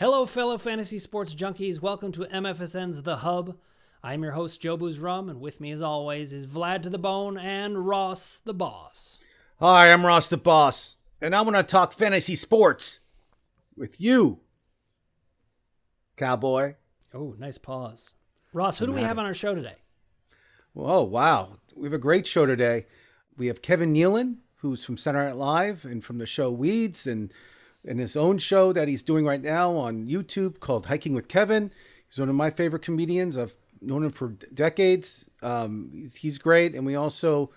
Hello, fellow fantasy sports junkies. Welcome to MFSN's The Hub. I'm your host, Joe Booze Rum, and with me, as always, is Vlad to the Bone and Ross the Boss. Hi, I'm Ross the Boss, and I want to talk fantasy sports with you, cowboy. Oh, nice pause. Ross, who do we have on our show today? Oh, wow. We have a great show today. We have Kevin Nealon, who's from Saturday Night Live and from the show Weeds, and his own show that he's doing right now on YouTube called Hiking with Kevin. He's one of my favorite comedians. I've known him for decades. He's great. And we also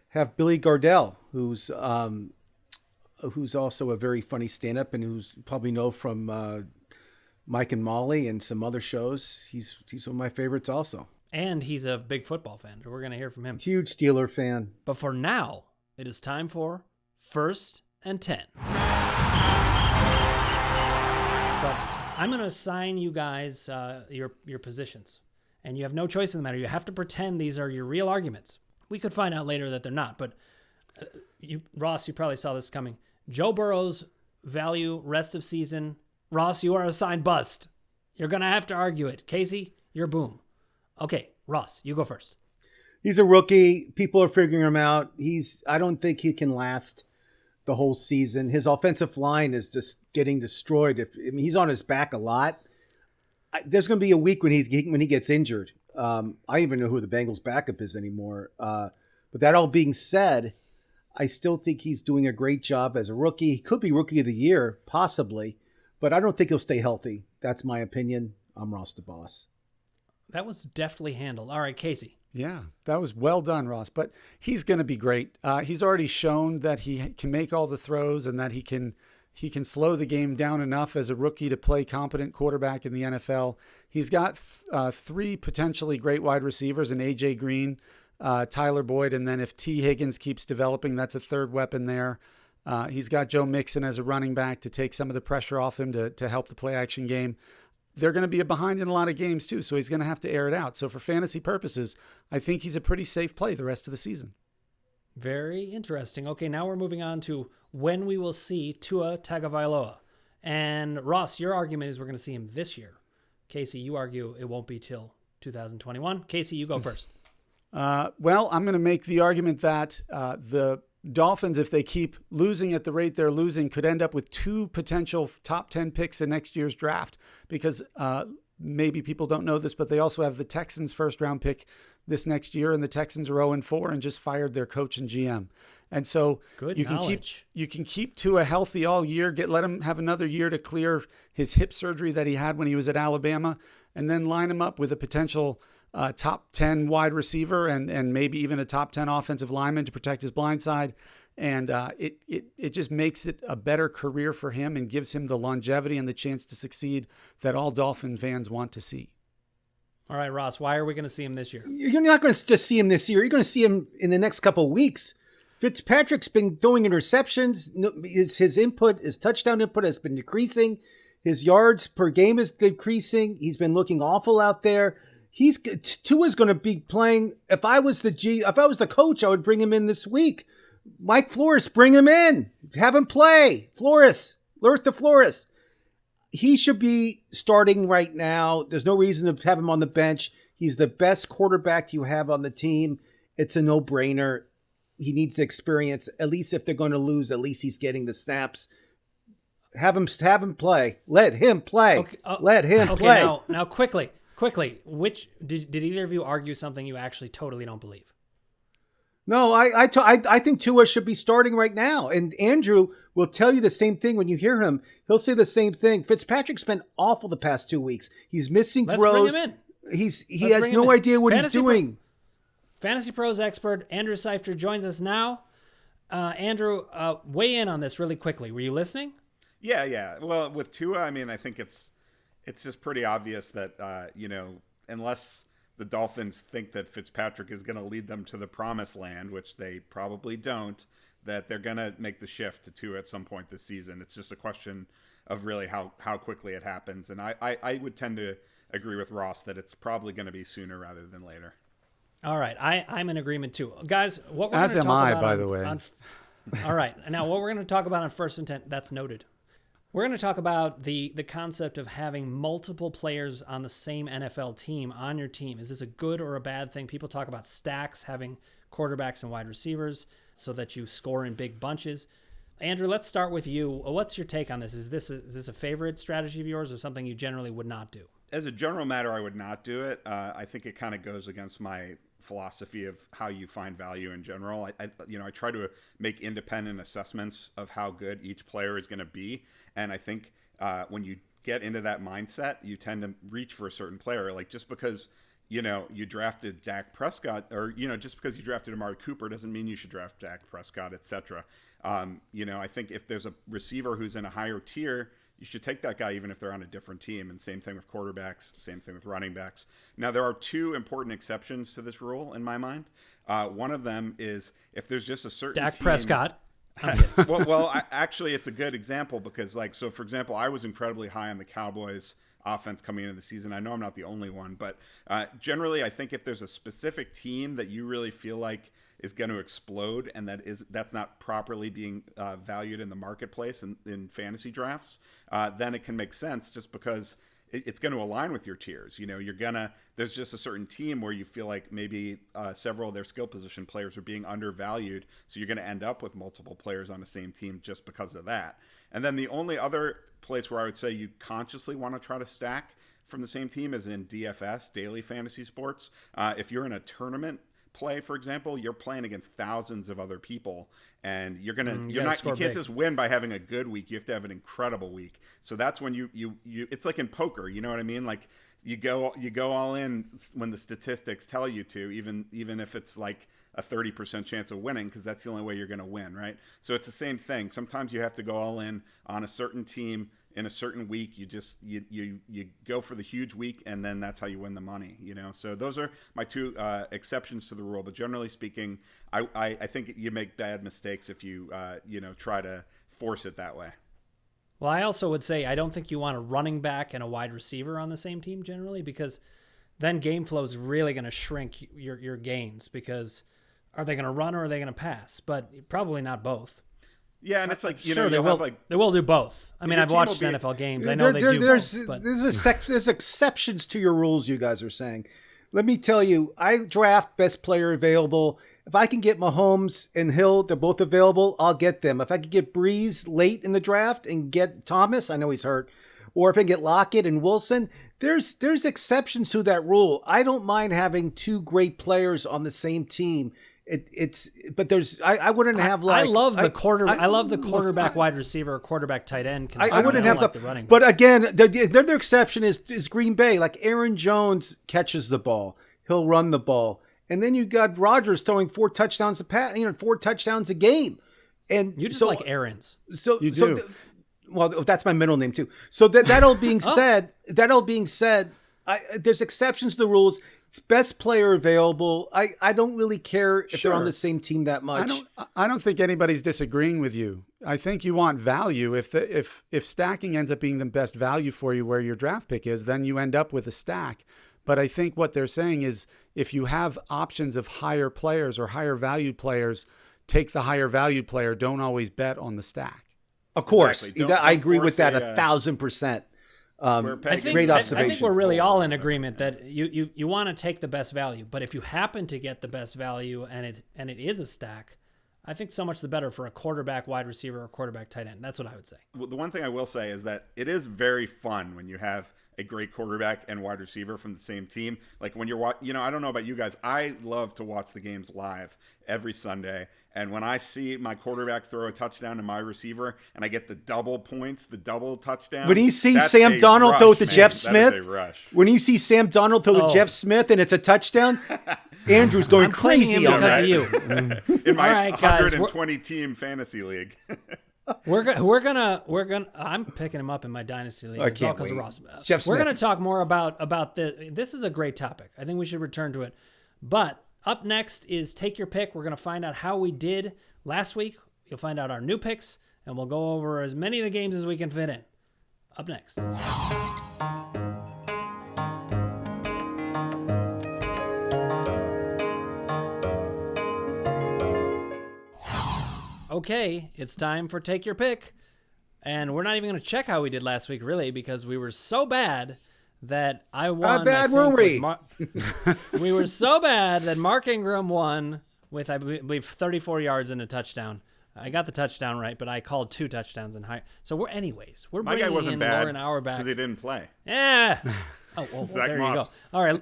have Billy Gardell, who's also a very funny stand-up and who's probably know from Mike and Molly and some other shows. He's one of my favorites also. And he's a big football fan. We're going to hear from him. Huge Steeler fan. But for now, it is time for First and 10. But I'm going to assign you guys your positions. And you have no choice in the matter. You have to pretend these are your real arguments. We could find out later that they're not. But Ross, you probably saw this coming. Joe Burrow's value rest of season. Ross, you are assigned bust. You're going to have to argue it. Kasey, you're boom. Okay, Ross, you go first. He's a rookie. People are figuring him out. I don't think he can last the whole season. His offensive line is just getting destroyed. He's on his back a lot. There's going to be a week when he gets injured. I don't even know who the Bengals backup is anymore. But that all being said, I still think he's doing a great job as a rookie. He could be rookie of the year, possibly, but I don't think he'll stay healthy. That's my opinion. I'm Ross the Boss. That was deftly handled. All right, Kasey. Yeah, that was well done, Ross. But he's going to be great. He's already shown that he can make all the throws and that he can slow the game down enough as a rookie to play competent quarterback in the NFL. He's got three potentially great wide receivers in A.J. Green, Tyler Boyd, and then if T. Higgins keeps developing, that's a third weapon there. He's got Joe Mixon as a running back to take some of the pressure off him to help the play-action game. They're going to be behind in a lot of games too, so he's going to have to air it out. So for fantasy purposes, I think he's a pretty safe play the rest of the season. Very interesting. Okay, now we're moving on to when we will see Tua Tagavailoa. And Ross, your argument is we're going to see him this year. Kasey, you argue it won't be till 2021. Kasey, you go first. Well, I'm going to make the argument that the Dolphins, if they keep losing at the rate they're losing, could end up with two potential top 10 picks in next year's draft because maybe people don't know this, but they also have the Texans' first-round pick this next year, and the Texans are 0-4 and just fired their coach and GM. And so you can keep Tua healthy all year, let him have another year to clear his hip surgery that he had when he was at Alabama, and then line him up with a potential top 10 wide receiver and maybe even a top 10 offensive lineman to protect his blind side. And it just makes it a better career for him and gives him the longevity and the chance to succeed that all Dolphin fans want to see. All right, Ross, why are we going to see him this year? You're not going to just see him this year. You're going to see him in the next couple of weeks. Fitzpatrick's been throwing interceptions. His input, his touchdown input has been decreasing. His yards per game is decreasing. He's been looking awful out there. Tua's going to be playing. If I was the coach, I would bring him in this week. Mike Flores, bring him in. Have him play. Flores. He should be starting right now. There's no reason to have him on the bench. He's the best quarterback you have on the team. It's a no-brainer. He needs the experience. At least if they're going to lose, at least he's getting the snaps. Have him play. Let him play. Okay, Let him play. Now quickly. Which did either of you argue something you actually totally don't believe? No, I think Tua should be starting right now. And Andrew will tell you the same thing when you hear him. He'll say the same thing. Fitzpatrick's been awful the past 2 weeks. He's missing throws. Let's bring him in. He has no idea what he's doing. Fantasy Pros expert Andrew Seifter joins us now. Andrew, weigh in on this really quickly. Were you listening? Yeah. Well, with Tua, I mean, I think it's just pretty obvious that, unless the Dolphins think that Fitzpatrick is going to lead them to the promised land, which they probably don't, that they're going to make the shift to Tua at some point this season. It's just a question of really how quickly it happens. And I would tend to agree with Ross that it's probably going to be sooner rather than later. All right. I'm in agreement too. Guys, what we're As going to am talk I, about by the way. all right. Now, what we're going to talk about on First and 10, that's noted. We're going to talk about the concept of having multiple players on the same NFL team on your team. Is this a good or a bad thing? People talk about stacks, having quarterbacks and wide receivers so that you score in big bunches. Andrew, let's start with you. What's your take on this? Is this a favorite strategy of yours or something you generally would not do? As a general matter, I would not do it. I think it kind of goes against my philosophy of how you find value in general. I try to make independent assessments of how good each player is going to be. And I think when you get into that mindset, you tend to reach for a certain player. Like just because, you drafted Dak Prescott or, just because you drafted Amari Cooper doesn't mean you should draft Dak Prescott, et cetera. I think if there's a receiver who's in a higher tier, you should take that guy even if they're on a different team. And same thing with quarterbacks, same thing with running backs. Now, there are two important exceptions to this rule in my mind. One of them is if there's just a certain Dak team, Prescott. Actually, it's a good example because, for example, I was incredibly high on the Cowboys offense coming into the season. I know I'm not the only one, but generally, I think if there's a specific team that you really feel like is going to explode and that's not properly being valued in the marketplace and in fantasy drafts, then it can make sense just because it's going to align with your tiers. There's just a certain team where you feel like maybe several of their skill position players are being undervalued. So you're going to end up with multiple players on the same team just because of that. And then the only other place where I would say you consciously want to try to stack from the same team is in DFS, daily fantasy sports. If you're in a tournament play, for example, you're playing against thousands of other people, and you can't just win by having a good week. You have to have an incredible week. So that's when you it's like in poker, you know what I mean? Like you go all in when the statistics tell you to, even if it's like a 30% chance of winning, because that's the only way you're going to win, right? So it's the same thing. Sometimes you have to go all in on a certain team in a certain week. You go for the huge week, and then that's how you win the money, So those are my two exceptions to the rule. But generally speaking, I think you make bad mistakes if you try to force it that way. Well, I also would say I don't think you want a running back and a wide receiver on the same team generally, because then game flow is really going to shrink your gains, because are they going to run or are they going to pass? But probably not both. Yeah, and it's like sure they will do both. I mean, I've watched NFL games. I know they do both. But there's exceptions to your rules. You guys are saying. Let me tell you, I draft best player available. If I can get Mahomes and Hill, they're both available, I'll get them. If I could get Breeze late in the draft and get Thomas, I know he's hurt, or if I can get Lockett and Wilson, there's exceptions to that rule. I don't mind having two great players on the same team. I wouldn't have like. I love the quarterback, wide receiver, or quarterback, tight end. I wouldn't have the running back. But again, the other exception is Green Bay. Like Aaron Jones catches the ball, he'll run the ball, and then you got Rodgers throwing 4 touchdowns 4 touchdowns a game, and you just like Aaron's. So you do. Well, that's my middle name too. So that all being said, there's exceptions to the rules. It's best player available. I don't really care if they're on the same team that much. I don't think anybody's disagreeing with you. I think you want value. If stacking ends up being the best value for you where your draft pick is, then you end up with a stack. But I think what they're saying is if you have options of higher players or higher valued players, take the higher valued player. Don't always bet on the stack. Of course. Exactly. I agree with that 1,000%. Great observation. I think we're really all in agreement that you want to take the best value, but if you happen to get the best value and it is a stack, I think so much the better for a quarterback, wide receiver, or quarterback, tight end. That's what I would say. Well, the one thing I will say is that it is very fun when you have a great quarterback and wide receiver from the same team. Like when you're I don't know about you guys, I love to watch the games live every Sunday. And when I see my quarterback throw a touchdown to my receiver and I get the double points, the double touchdown. When you see Sam Darnold throw it to Jeff Smith, when you see Sam Darnold throw to Jeff Smith and it's a touchdoll, Andrew's going crazy on that. In my 120 team fantasy league. We're gonna. I'm picking him up in my dynasty league. It's all because of Ross. We're gonna talk more about this. This is a great topic. I think we should return to it. But up next is Take Your Pick. We're gonna find out how we did last week. You'll find out our new picks, and we'll go over as many of the games as we can fit in. Up next. Okay, it's time for Take Your Pick. And we're not even going to check how we did last week, really, because we were so bad that I won. How bad were we? We were so bad that Mark Ingram won with, I believe, 34 yards and a touchdown. I got the touchdown right, but I called 2 touchdowns and higher. So we're My guy bringing wasn't in bad Lauren Auerbach. because he didn't play. Yeah. Oh, well, Zach there you go. Moss. All right.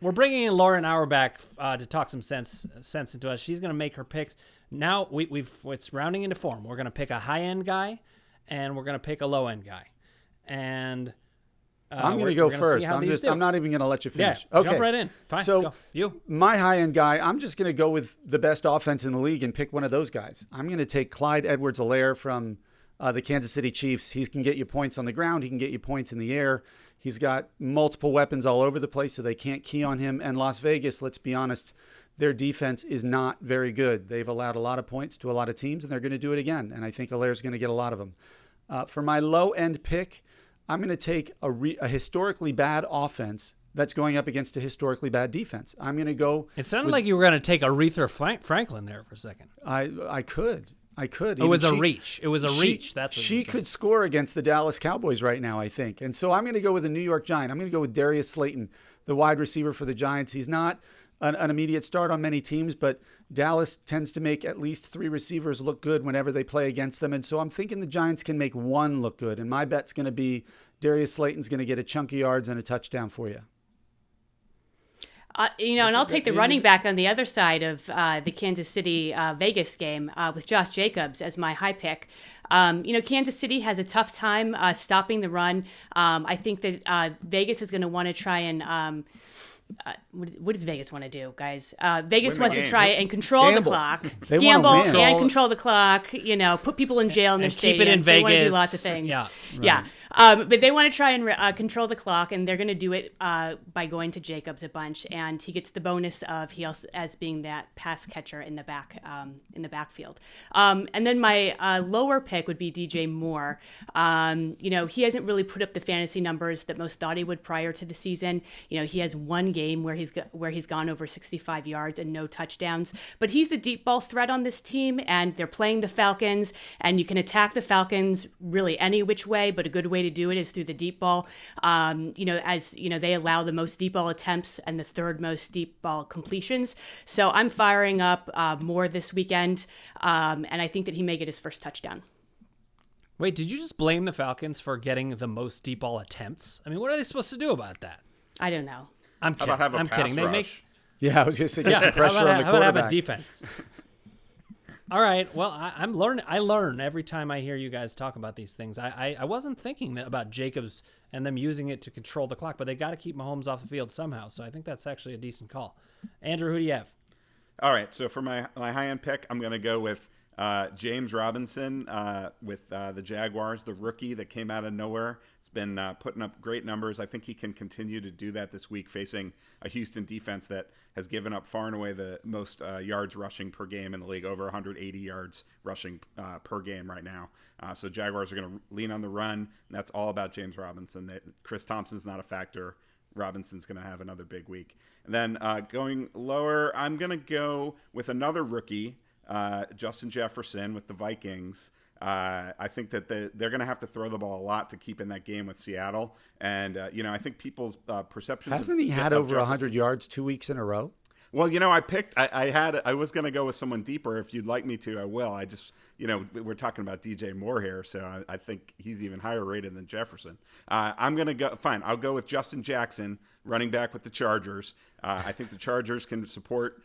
We're bringing in Lauren Auerbach to talk some sense into us. She's going to make her picks. Now it's rounding into form. We're going to pick a high-end guy, and we're going to pick a low-end guy. And I'm going to go first. I'm not even going to let you finish. Yeah, okay. jump right in. Fine. So go. You. My high-end guy, I'm just going to go with the best offense in the league and pick one of those guys. I'm going to take Clyde Edwards-Helaire from the Kansas City Chiefs. He can get you points on the ground. He can get you points in the air. He's got multiple weapons all over the place, so they can't key on him. And Las Vegas, let's be honest, their defense is not very good. They've allowed a lot of points to a lot of teams, and they're going to do it again. And I think Hilaire's going to get a lot of them. For my low-end pick, I'm going to take a historically bad offense that's going up against a historically bad defense. I'm going to go. It sounded like you were going to take Aretha Franklin there for a second. I could. It was a reach. It was a reach. That's what she could score against the Dallas Cowboys right now, I think. And so I'm going to go with a New York Giant. I'm going to go with Darius Slayton, the wide receiver for the Giants. He's not an immediate start on many teams, but Dallas tends to make at least 3 receivers look good whenever they play against them. And so I'm thinking the Giants can make 1 look good. And my bet's going to be Darius Slayton's going to get a chunk of yards and a touchdown for you. And I'll take the running back on the other side of the Kansas City Vegas game with Josh Jacobs as my high pick. Kansas City has a tough time stopping the run. I think that Vegas is going to want to try and what does Vegas want to do, guys? Vegas wants to try and control the clock, gamble and control the clock. Put people in jail in their stadium. Keep it in Vegas. They want to do lots of things. Yeah. Yeah. But they want to try and control the clock, and they're going to do it by going to Jacobs a bunch, and he gets the bonus of as being that pass catcher in the backfield. And then my lower pick would be DJ Moore. He hasn't really put up the fantasy numbers that most thought he would prior to the season. He has 1 game where he's gone over 65 yards and no touchdowns, but he's the deep ball threat on this team, and they're playing the Falcons, and you can attack the Falcons really any which way, but a good way to do it is through the deep ball. They allow the most deep ball attempts and the 3rd most deep ball completions. So I'm firing up Moore this weekend, and I think that he may get his first touchdown. Wait, did you just blame the Falcons for getting the most deep ball attempts? I mean, what are they supposed to do about that? I don't know. I'm kidding. How about have a I'm pass kidding. rush? They make. Yeah, I was going to say get some pressure on the How about quarterback. have a defense? All right. Well, I'm learning. I learn every time I hear you guys talk about these things. I wasn't thinking about Jacobs and them using it to control the clock, but they got to keep Mahomes off the field somehow. So I think that's actually a decent call. Andrew, who do you have? All right. So for my high-end pick, I'm going to go with James Robinson with the Jaguars, the rookie that came out of nowhere. It's been putting up great numbers. I think he can continue to do that this week, facing a Houston defense that has given up far and away the most yards rushing per game in the league, over 180 yards rushing per game right now. So Jaguars are going to lean on the run, and that's all about James Robinson. Chris Thompson's not a factor. Robinson's going to have another big week. And then going lower, I'm going to go with another rookie, Justin Jefferson with the Vikings. I think that they're going to have to throw the ball a lot to keep in that game with Seattle. And, I think people's perceptions. Hasn't he had over 100 yards 2 weeks in a row? Well, I was going to go with someone deeper. If you'd like me to, I will. I just, we're talking about DJ Moore here, so I think he's even higher rated than Jefferson. I'm going to go, fine, I'll go with Justin Jackson, running back with the Chargers. I think the Chargers can support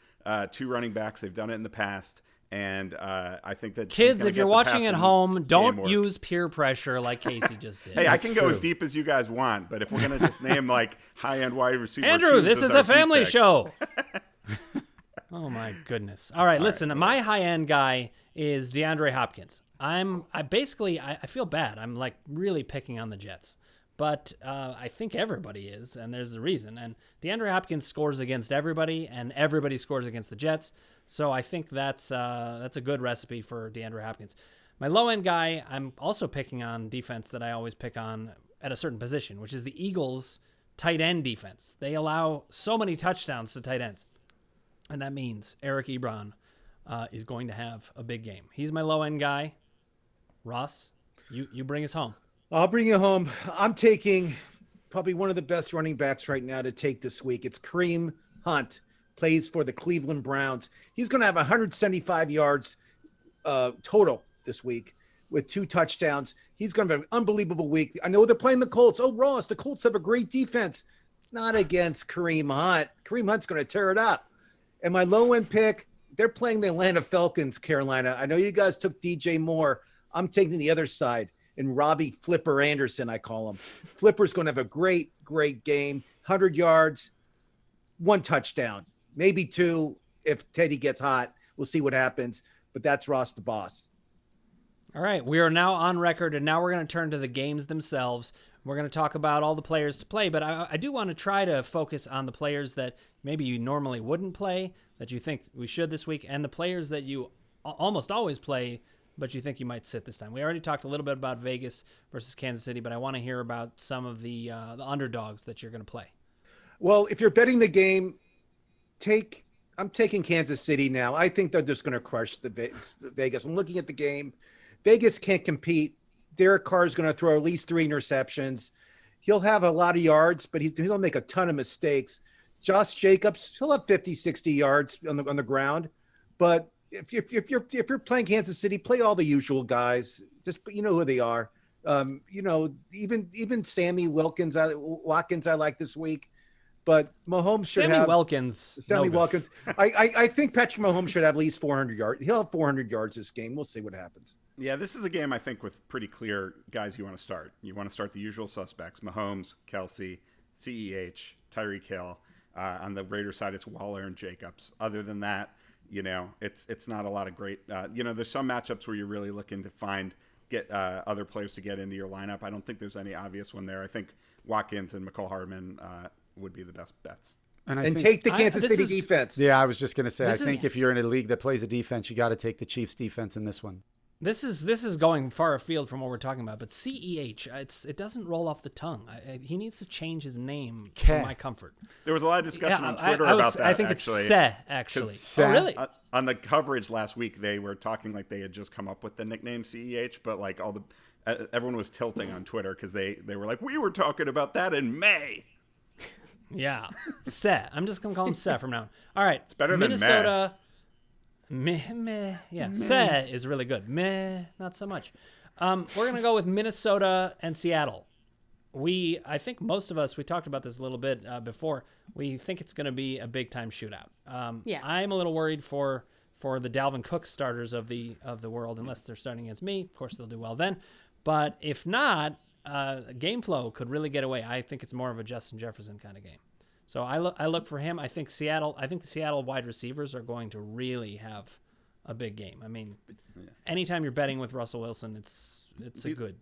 2 running backs. They've done it in the past. And I think that kids, if you're watching at home, don't use peer pressure like Kasey just did. Hey, I can go as deep as you guys want, but if we're going to just name like high-end wide receiver, Andrew, this is a family show. Oh my goodness! All right, listen. My high-end guy is DeAndre Hopkins. I feel bad. I'm like really picking on the Jets, but I think everybody is, and there's a reason. And DeAndre Hopkins scores against everybody, and everybody scores against the Jets. So I think that's a good recipe for DeAndre Hopkins. My low-end guy, I'm also picking on defense that I always pick on at a certain position, which is the Eagles' tight end defense. They allow so many touchdowns to tight ends, and that means Eric Ebron is going to have a big game. He's my low-end guy. Ross? You bring us home. I'll bring you home. I'm taking probably one of the best running backs right now to take this week. It's Kareem Hunt, plays for the Cleveland Browns. He's going to have 175 yards total this week with 2 touchdowns. He's going to have an unbelievable week. I know they're playing the Colts. Oh, Ross, the Colts have a great defense. Not against Kareem Hunt. Kareem Hunt's going to tear it up. And my low-end pick, they're playing the Atlanta Falcons, Carolina. I know you guys took DJ Moore. I'm taking the other side. And Robbie Flipper Anderson, I call him. Flipper's going to have a great, great game. 100 yards, 1 touchdown, maybe 2 if Teddy gets hot. We'll see what happens. But that's Ross the Boss. All right, we are now on record, and now we're going to turn to the games themselves. We're going to talk about all the players to play, but I do want to try to focus on the players that maybe you normally wouldn't play, that you think we should this week, and the players that you almost always play, but you think you might sit this time. We already talked a little bit about Vegas versus Kansas City, but I want to hear about some of the underdogs that you're going to play. Well, if you're betting the game, I'm taking Kansas City now. I think they're just going to crush the Vegas. I'm looking at the game. Vegas can't compete. Derek Carr is going to throw at least 3 interceptions. He'll have a lot of yards, but he'll make a ton of mistakes. Josh Jacobs, he'll have 50, 60 yards on the ground. But if you're playing Kansas City, play all the usual guys. Just you know who they are. Even Sammy Watkins I like this week. But Mahomes should have Sammy Watkins. I think Patrick Mahomes should have at least 400 yards. He'll have 400 yards this game. We'll see what happens. Yeah, this is a game, I think, with pretty clear guys you want to start. You want to start the usual suspects: Mahomes, Kasey, CEH, Tyreek Hill. On the Raiders side, it's Waller and Jacobs. Other than that, it's not a lot of great. There's some matchups where you're really looking to get other players to get into your lineup. I don't think there's any obvious one there. I think Watkins and McCall Hardman would be the best bets. And take the Kansas City defense. Yeah, I was just going to say, I think if you're in a league that plays a defense, you got to take the Chiefs defense in this one. This is going far afield from what we're talking about, but CEH, it doesn't roll off the tongue. He needs to change his name for my comfort. There was a lot of discussion on Twitter about that. I think actually. It's Se, actually. Se. Oh, really? On the coverage last week, they were talking like they had just come up with the nickname CEH, but like everyone was tilting on Twitter because they were like, we were talking about that in May. Yeah, Se. I'm just gonna call him Se from now on. All right, it's better than Minnesota. Meh. Yeah, Se is really good. Meh, not so much. We're gonna go with Minnesota and Seattle. I think most of us, we talked about this a little bit before. We think it's gonna be a big time shootout. Yeah. I'm a little worried for the Dalvin Cook starters of the world, unless they're starting against me. Of course, they'll do well then. But if not, game flow could really get away. I think it's more of a Justin Jefferson kind of game. So I look for him. I think the Seattle wide receivers are going to really have a big game. I mean, anytime you're betting with Russell Wilson, it's a good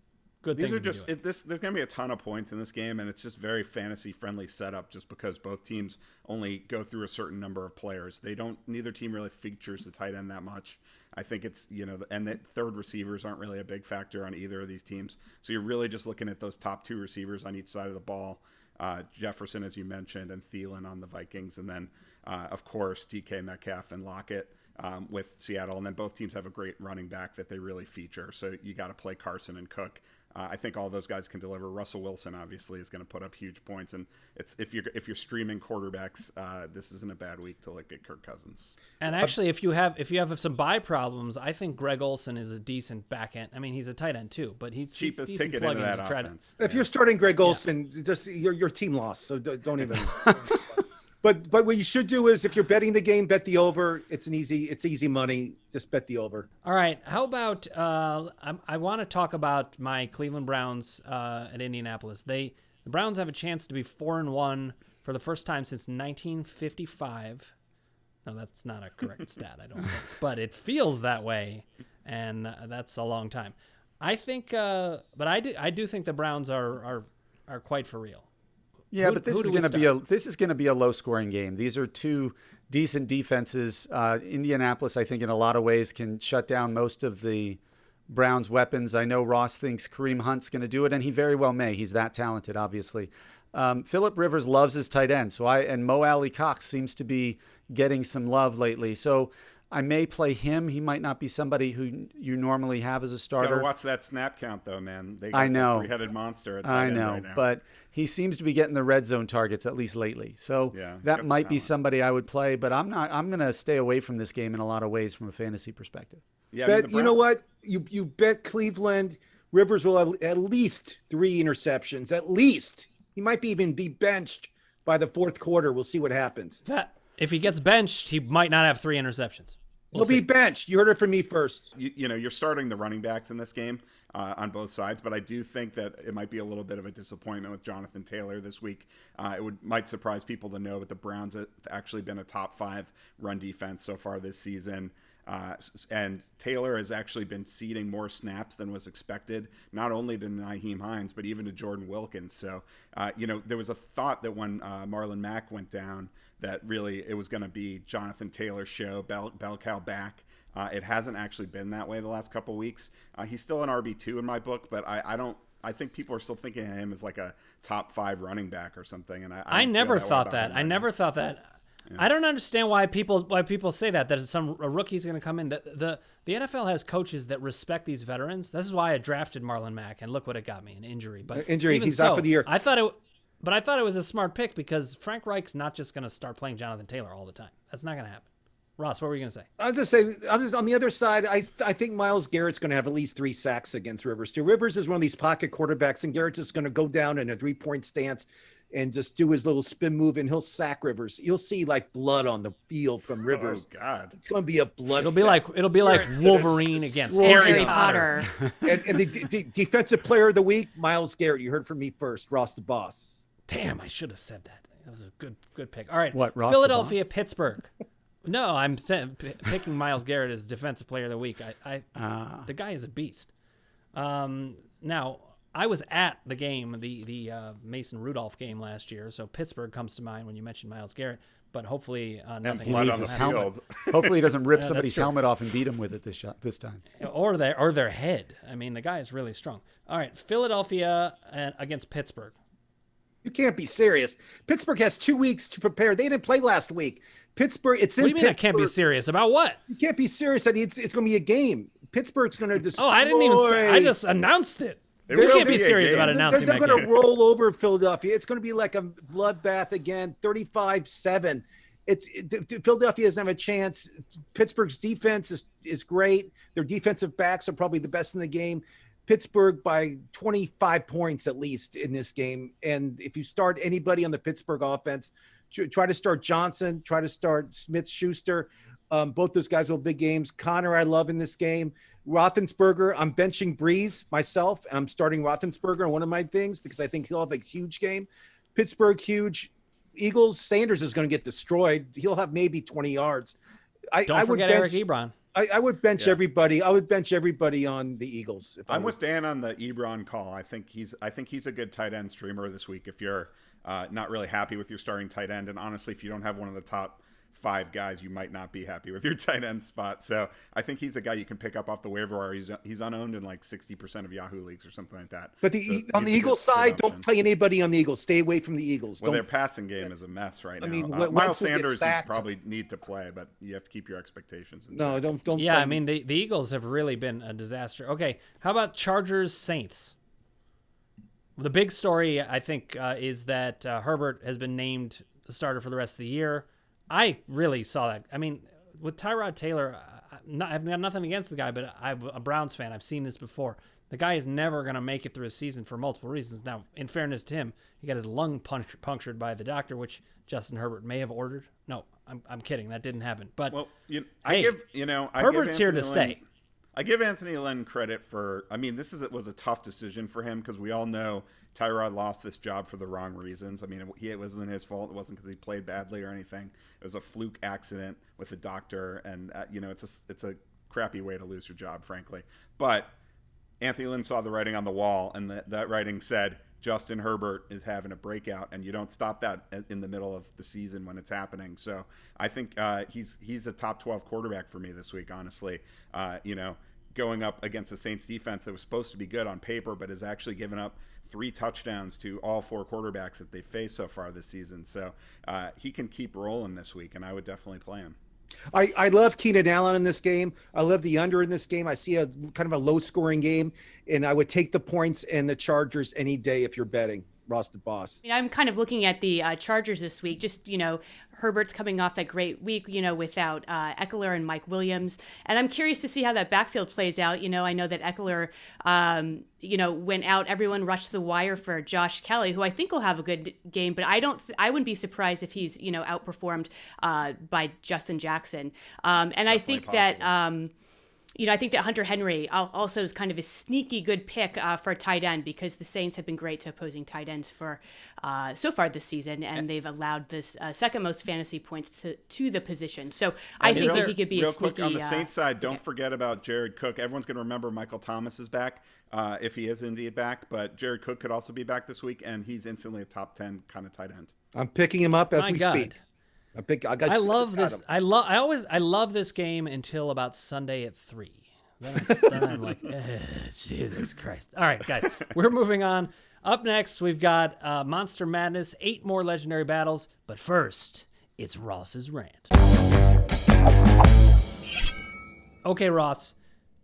These thing. are just there's going to be a ton of points in this game, and it's just very fantasy friendly setup. Just because both teams only go through a certain number of players, neither team really features the tight end that much. I think it's and that third receivers aren't really a big factor on either of these teams. So you're really just looking at those top 2 receivers on each side of the ball. Jefferson, as you mentioned, and Thielen on the Vikings, and then of course DK Metcalf and Lockett with Seattle, and then both teams have a great running back that they really feature. So you got to play Carson and Cook. I think all those guys can deliver. Russell Wilson obviously is going to put up huge points, and it's if you're streaming quarterbacks, this isn't a bad week to look at Kirk Cousins. And actually, if you have some buy problems, I think Greg Olsen is a decent back end. I mean, he's a tight end too, but he's cheapest he's ticket into that offense. If you're starting Greg Olsen, just your team lost, so don't even. But what you should do is, if you're betting the game, bet the over. It's easy money. Just bet the over. All right. How about I want to talk about my Cleveland Browns at Indianapolis. The Browns have a chance to be 4-1 for the first time since 1955. No, that's not a correct stat, I don't think, but it feels that way, and that's a long time. I think, but I do think the Browns are quite for real. Yeah, but this is going to be a low-scoring game. These are 2 decent defenses. Indianapolis, I think, in a lot of ways, can shut down most of the Browns' weapons. I know Ross thinks Kareem Hunt's going to do it, and he very well may. He's that talented, obviously. Phillip Rivers loves his tight end, and Mo Alley Cox seems to be getting some love lately. So I may play him. He might not be somebody who you normally have as a starter. Gotta watch that snap count, though, man. They got I know. that three-headed monster at tight I end know, right now. but he seems to be getting the red zone targets, at least lately. So Yeah, he's got that the might be talent. somebody I would play, but I'm going to stay away from this game in a lot of ways from a fantasy perspective. Yeah, I mean, Bet, the you know Browns- what? You bet Cleveland Rivers will have at least 3 interceptions. At least. He might even be benched by the fourth quarter. We'll see what happens. If he gets benched, he might not have 3 interceptions. He'll be benched. You heard it from me first. you know, you're starting the running backs in this game on both sides, but I do think that it might be a little bit of a disappointment with Jonathan Taylor this week. Might surprise people to know, but the Browns have actually been a top 5 run defense so far this season. And Taylor has actually been ceding more snaps than was expected, not only to Nyheim Hines, but even to Jordan Wilkins. So, you know, there was a thought that when Marlon Mack went down, that really it was going to be Jonathan Taylor's show, bell cow back. It hasn't actually been that way the last couple of weeks. He's still an RB2 in my book, but I think people are still thinking of him as like a top 5 running back or something. And I never thought that. I never thought that. Yeah. I don't understand why people say that a rookie's going to come in. The NFL has coaches that respect these veterans. This is why I drafted Marlon Mack, and look what it got me, an injury. But injury, he's out for the year. I thought it was a smart pick because Frank Reich's not just going to start playing Jonathan Taylor all the time. That's not going to happen. Ross, what were you going to say? I was just saying, on the other side, I think Myles Garrett's going to have at least 3 sacks against Rivers too. Rivers is one of these pocket quarterbacks, and Garrett's just going to go down in a 3-point stance and just do his little spin move, and he'll sack Rivers. You'll see like blood on the field from Rivers. Oh God, it's going to be a blood. It'll be like Wolverine against Harry Potter. and the defensive player of the week, Myles Garrett. You heard from me first, Ross the Boss. Damn, I should have said that. That was a good pick. All right, what, Ross Philadelphia, Pittsburgh. No, I'm picking Myles Garrett as defensive player of the week. The guy is a beast. Now, I was at the game, the Mason Rudolph game last year, so Pittsburgh comes to mind when you mentioned Myles Garrett. But hopefully, nothing. blood He on leaves the his field. helmet. Hopefully, he doesn't rip somebody's true. helmet off and beat him with it this time. Or their head. I mean, the guy is really strong. All right, Philadelphia against Pittsburgh. You can't be serious. Pittsburgh has 2 weeks to prepare. They didn't play last week. Pittsburgh, it's in What do you mean I Pittsburgh. can't be serious about what? You can't be serious. It's going to be a game. Pittsburgh's going to destroy. Oh, I didn't even say. I just announced it. You will can't be be a serious game. about announcing They're that going to game. roll over Philadelphia. It's going to be like a bloodbath again, 35-7. Philadelphia doesn't have a chance. Pittsburgh's defense is great. Their defensive backs are probably the best in the game. Pittsburgh by 25 points at least in this game. And if you start anybody on the Pittsburgh offense, try to start Johnson, try to start Smith-Schuster. Both those guys will have big games. Connor, I love in this game. Roethlisberger, I'm benching Breeze myself, and I'm starting Roethlisberger on one of my things because I think he'll have a huge game. Pittsburgh, huge. Eagles, Sanders is going to get destroyed. He'll have maybe 20 yards. Don't forget Eric Ebron. I would bench everybody. I would bench everybody on the Eagles. I'm with Dan on the Ebron call. I think he's a good tight end streamer this week. If you're not really happy with your starting tight end, and honestly, if you don't have one of the top 5 guys, you might not be happy with your tight end spot. So I think he's a guy you can pick up off the waiver wire. He's unowned in like 60% of Yahoo leagues or something like that. But on the Eagles side, don't play anybody on the Eagles. Stay away from the Eagles. Well, their passing game is a mess right now. I mean, Miles Sanders, you probably need to play, but you have to keep your expectations. No, don't. Yeah, play. I mean, the Eagles have really been a disaster. Okay, how about Chargers Saints? The big story, I think, is that Herbert has been named the starter for the rest of the year. I really saw that. I mean, with Tyrod Taylor, I've got nothing against the guy, but I'm a Browns fan. I've seen this before. The guy is never going to make it through a season for multiple reasons. Now, in fairness to him, he got his lung punctured by the doctor, which Justin Herbert may have ordered. No, I'm kidding. That didn't happen. But well, Herbert's here to stay. I give Anthony Lynn credit for. I mean, was a tough decision for him because we all know Tyrod lost this job for the wrong reasons. I mean, it wasn't his fault. It wasn't because he played badly or anything. It was a fluke accident with a doctor, and it's a crappy way to lose your job, frankly. But Anthony Lynn saw the writing on the wall, and that writing said Justin Herbert is having a breakout, and you don't stop that in the middle of the season when it's happening. So I think he's a top 12 quarterback for me this week, honestly. Going up against the Saints defense that was supposed to be good on paper, but has actually given up 3 touchdowns to all 4 quarterbacks that they faced so far this season. So he can keep rolling this week, and I would definitely play him. I love Keenan Allen in this game. I love the under in this game. I see a kind of a low scoring game, and I would take the points and the Chargers any day if you're betting. Ross the boss. I'm kind of looking at the Chargers this week. Just, Herbert's coming off that great week, without Eckler and Mike Williams. And I'm curious to see how that backfield plays out. I know that Eckler, went out. Everyone rushed the wire for Josh Kelly, who I think will have a good game. But I wouldn't be surprised if he's, outperformed by Justin Jackson. And Definitely I think possible. I think that Hunter Henry also is kind of a sneaky good pick for a tight end, because the Saints have been great to opposing tight ends for so far this season, and they've allowed this second most fantasy points to the position. So I think that he could be real a sneaky. Quick on the Saints side, don't forget about Jared Cook. Everyone's going to remember Michael Thomas is back, if he is indeed back, but Jared Cook could also be back this week, and he's instantly a top 10 kind of tight end. I'm picking him up as My we God. speak. I love this. I love this game until about Sunday at 3. Then I'm like, Jesus Christ. All right, guys, we're moving on. Up next, we've got Monster Madness, 8 more legendary battles. But first, it's Ross's rant. Okay, Ross,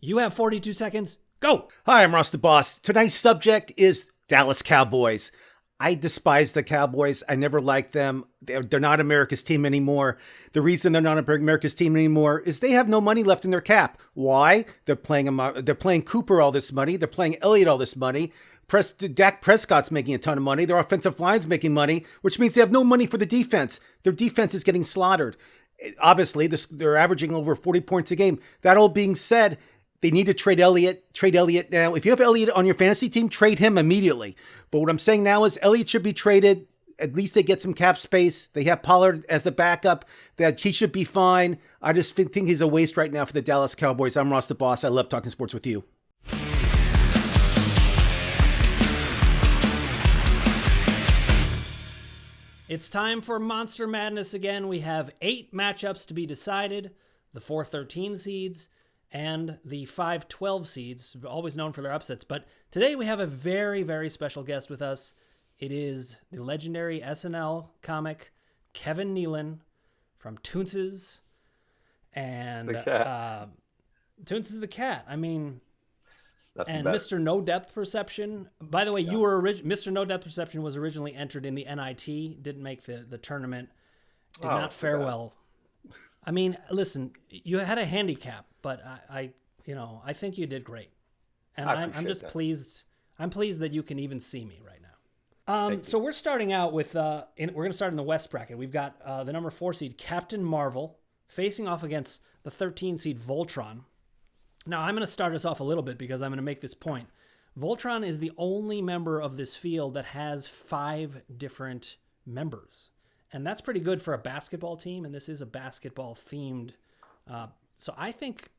you have 42 seconds. Go. Hi, I'm Ross the Boss. Tonight's subject is Dallas Cowboys. I despise the Cowboys. I never liked them. They're not America's team anymore. The reason they're not America's team anymore is they have no money left in their cap. Why? They're playing Cooper all this money. They're playing Elliott all this money. Dak Prescott's making a ton of money. Their offensive line's making money, which means they have no money for the defense. Their defense is getting slaughtered. Obviously, they're averaging over 40 points a game. That all being said, they need to trade Elliott. Trade Elliott now. If you have Elliott on your fantasy team, trade him immediately. But what I'm saying now is Elliott should be traded. At least they get some cap space. They have Pollard as the backup. That he should be fine. I just think he's a waste right now for the Dallas Cowboys. I'm Ross the Boss. I love talking sports with you. It's time for Monster Madness again. We have 8 matchups to be decided. The 4-13 seeds and the 5-12 seeds, always known for their upsets. But today we have a very, very special guest with us. It is the legendary SNL comic Kevin Nealon from Toonces and The cat. Toonces the cat. I mean, Nothing and better. Mr. No Depth Perception. By the way, you were Mr. No Depth Perception was originally entered in the NIT, didn't make the tournament, did not fare well. I mean, listen, you had a handicap, but I think you did great, and I'm just pleased. I'm pleased that you can even see me right now. So we're starting out with we're going to start in the West bracket. We've got the number 4 seed Captain Marvel facing off against the 13 seed Voltron. Now I'm going to start us off a little bit because I'm going to make this point. Voltron is the only member of this field that has 5 different members. And that's pretty good for a basketball team, and this is a basketball-themed. So I think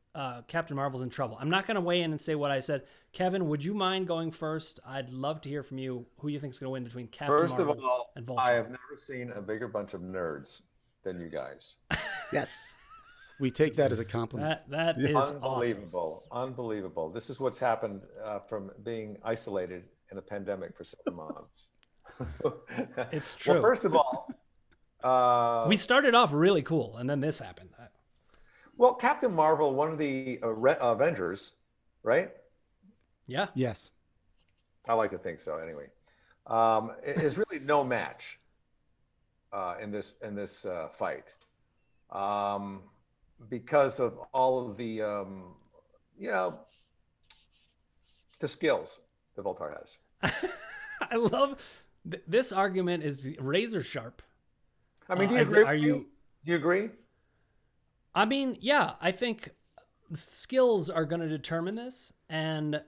Captain Marvel's in trouble. I'm not going to weigh in and say what I said. Kevin, would you mind going first? I'd love to hear from you who you think is going to win between Captain First Marvel of all, and Voltron. I have never seen a bigger bunch of nerds than you guys. Yes. We take that as a compliment. That is awesome. Unbelievable. Unbelievable. This is what's happened from being isolated in a pandemic for 7 months. It's true. Well, first of all, We started off really cool, and then this happened. well, Captain Marvel, one of the Avengers, right? Yeah. Yes. I like to think so. Anyway, is really no match in this fight because of all of the the skills that Voltar has. I love this argument is razor sharp. I mean, do you Is it- agree? are you- Do you agree? I mean, yeah, I think skills are going to determine this, and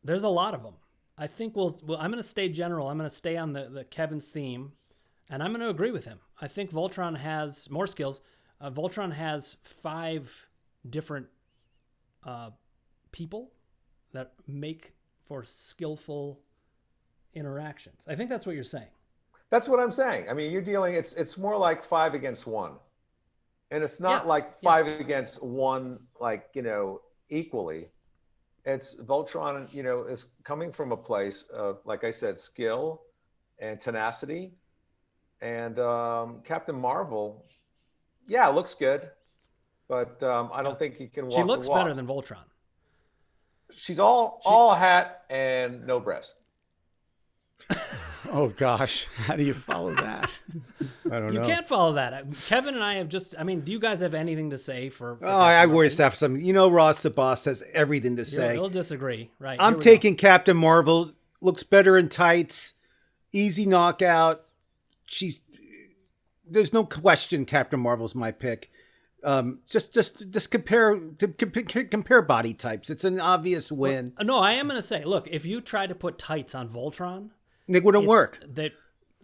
there's a lot of them. I think I'm going to stay general. I'm going to stay on the Kevin's theme, and I'm going to agree with him. I think Voltron has more skills. Voltron has 5 different people that make for skillful interactions. I think that's what you're saying. That's what I'm saying. I mean, you're dealing. It's more like 5 against 1, and it's not Yeah, like 5 against 1, like equally. It's Voltron. Is coming from a place of, like I said, skill and tenacity, and Captain Marvel. Yeah, looks good. but I don't think he can walk. She looks the walk. better than Voltron. She's all hat and no breast. Oh gosh, how do you follow that? I don't You know. can't follow that. Kevin and I have just. I mean, do you guys have anything to say for Oh, I always have some. You know, Ross the boss has everything to say. You'll disagree, right? I'm here we taking Captain Marvel. Looks better in tights. Easy knockout. There's no question Captain Marvel's my pick. Just compare body types. It's an obvious win. No, I am going to say, look, if you tried to put tights on Voltron, It wouldn't work. They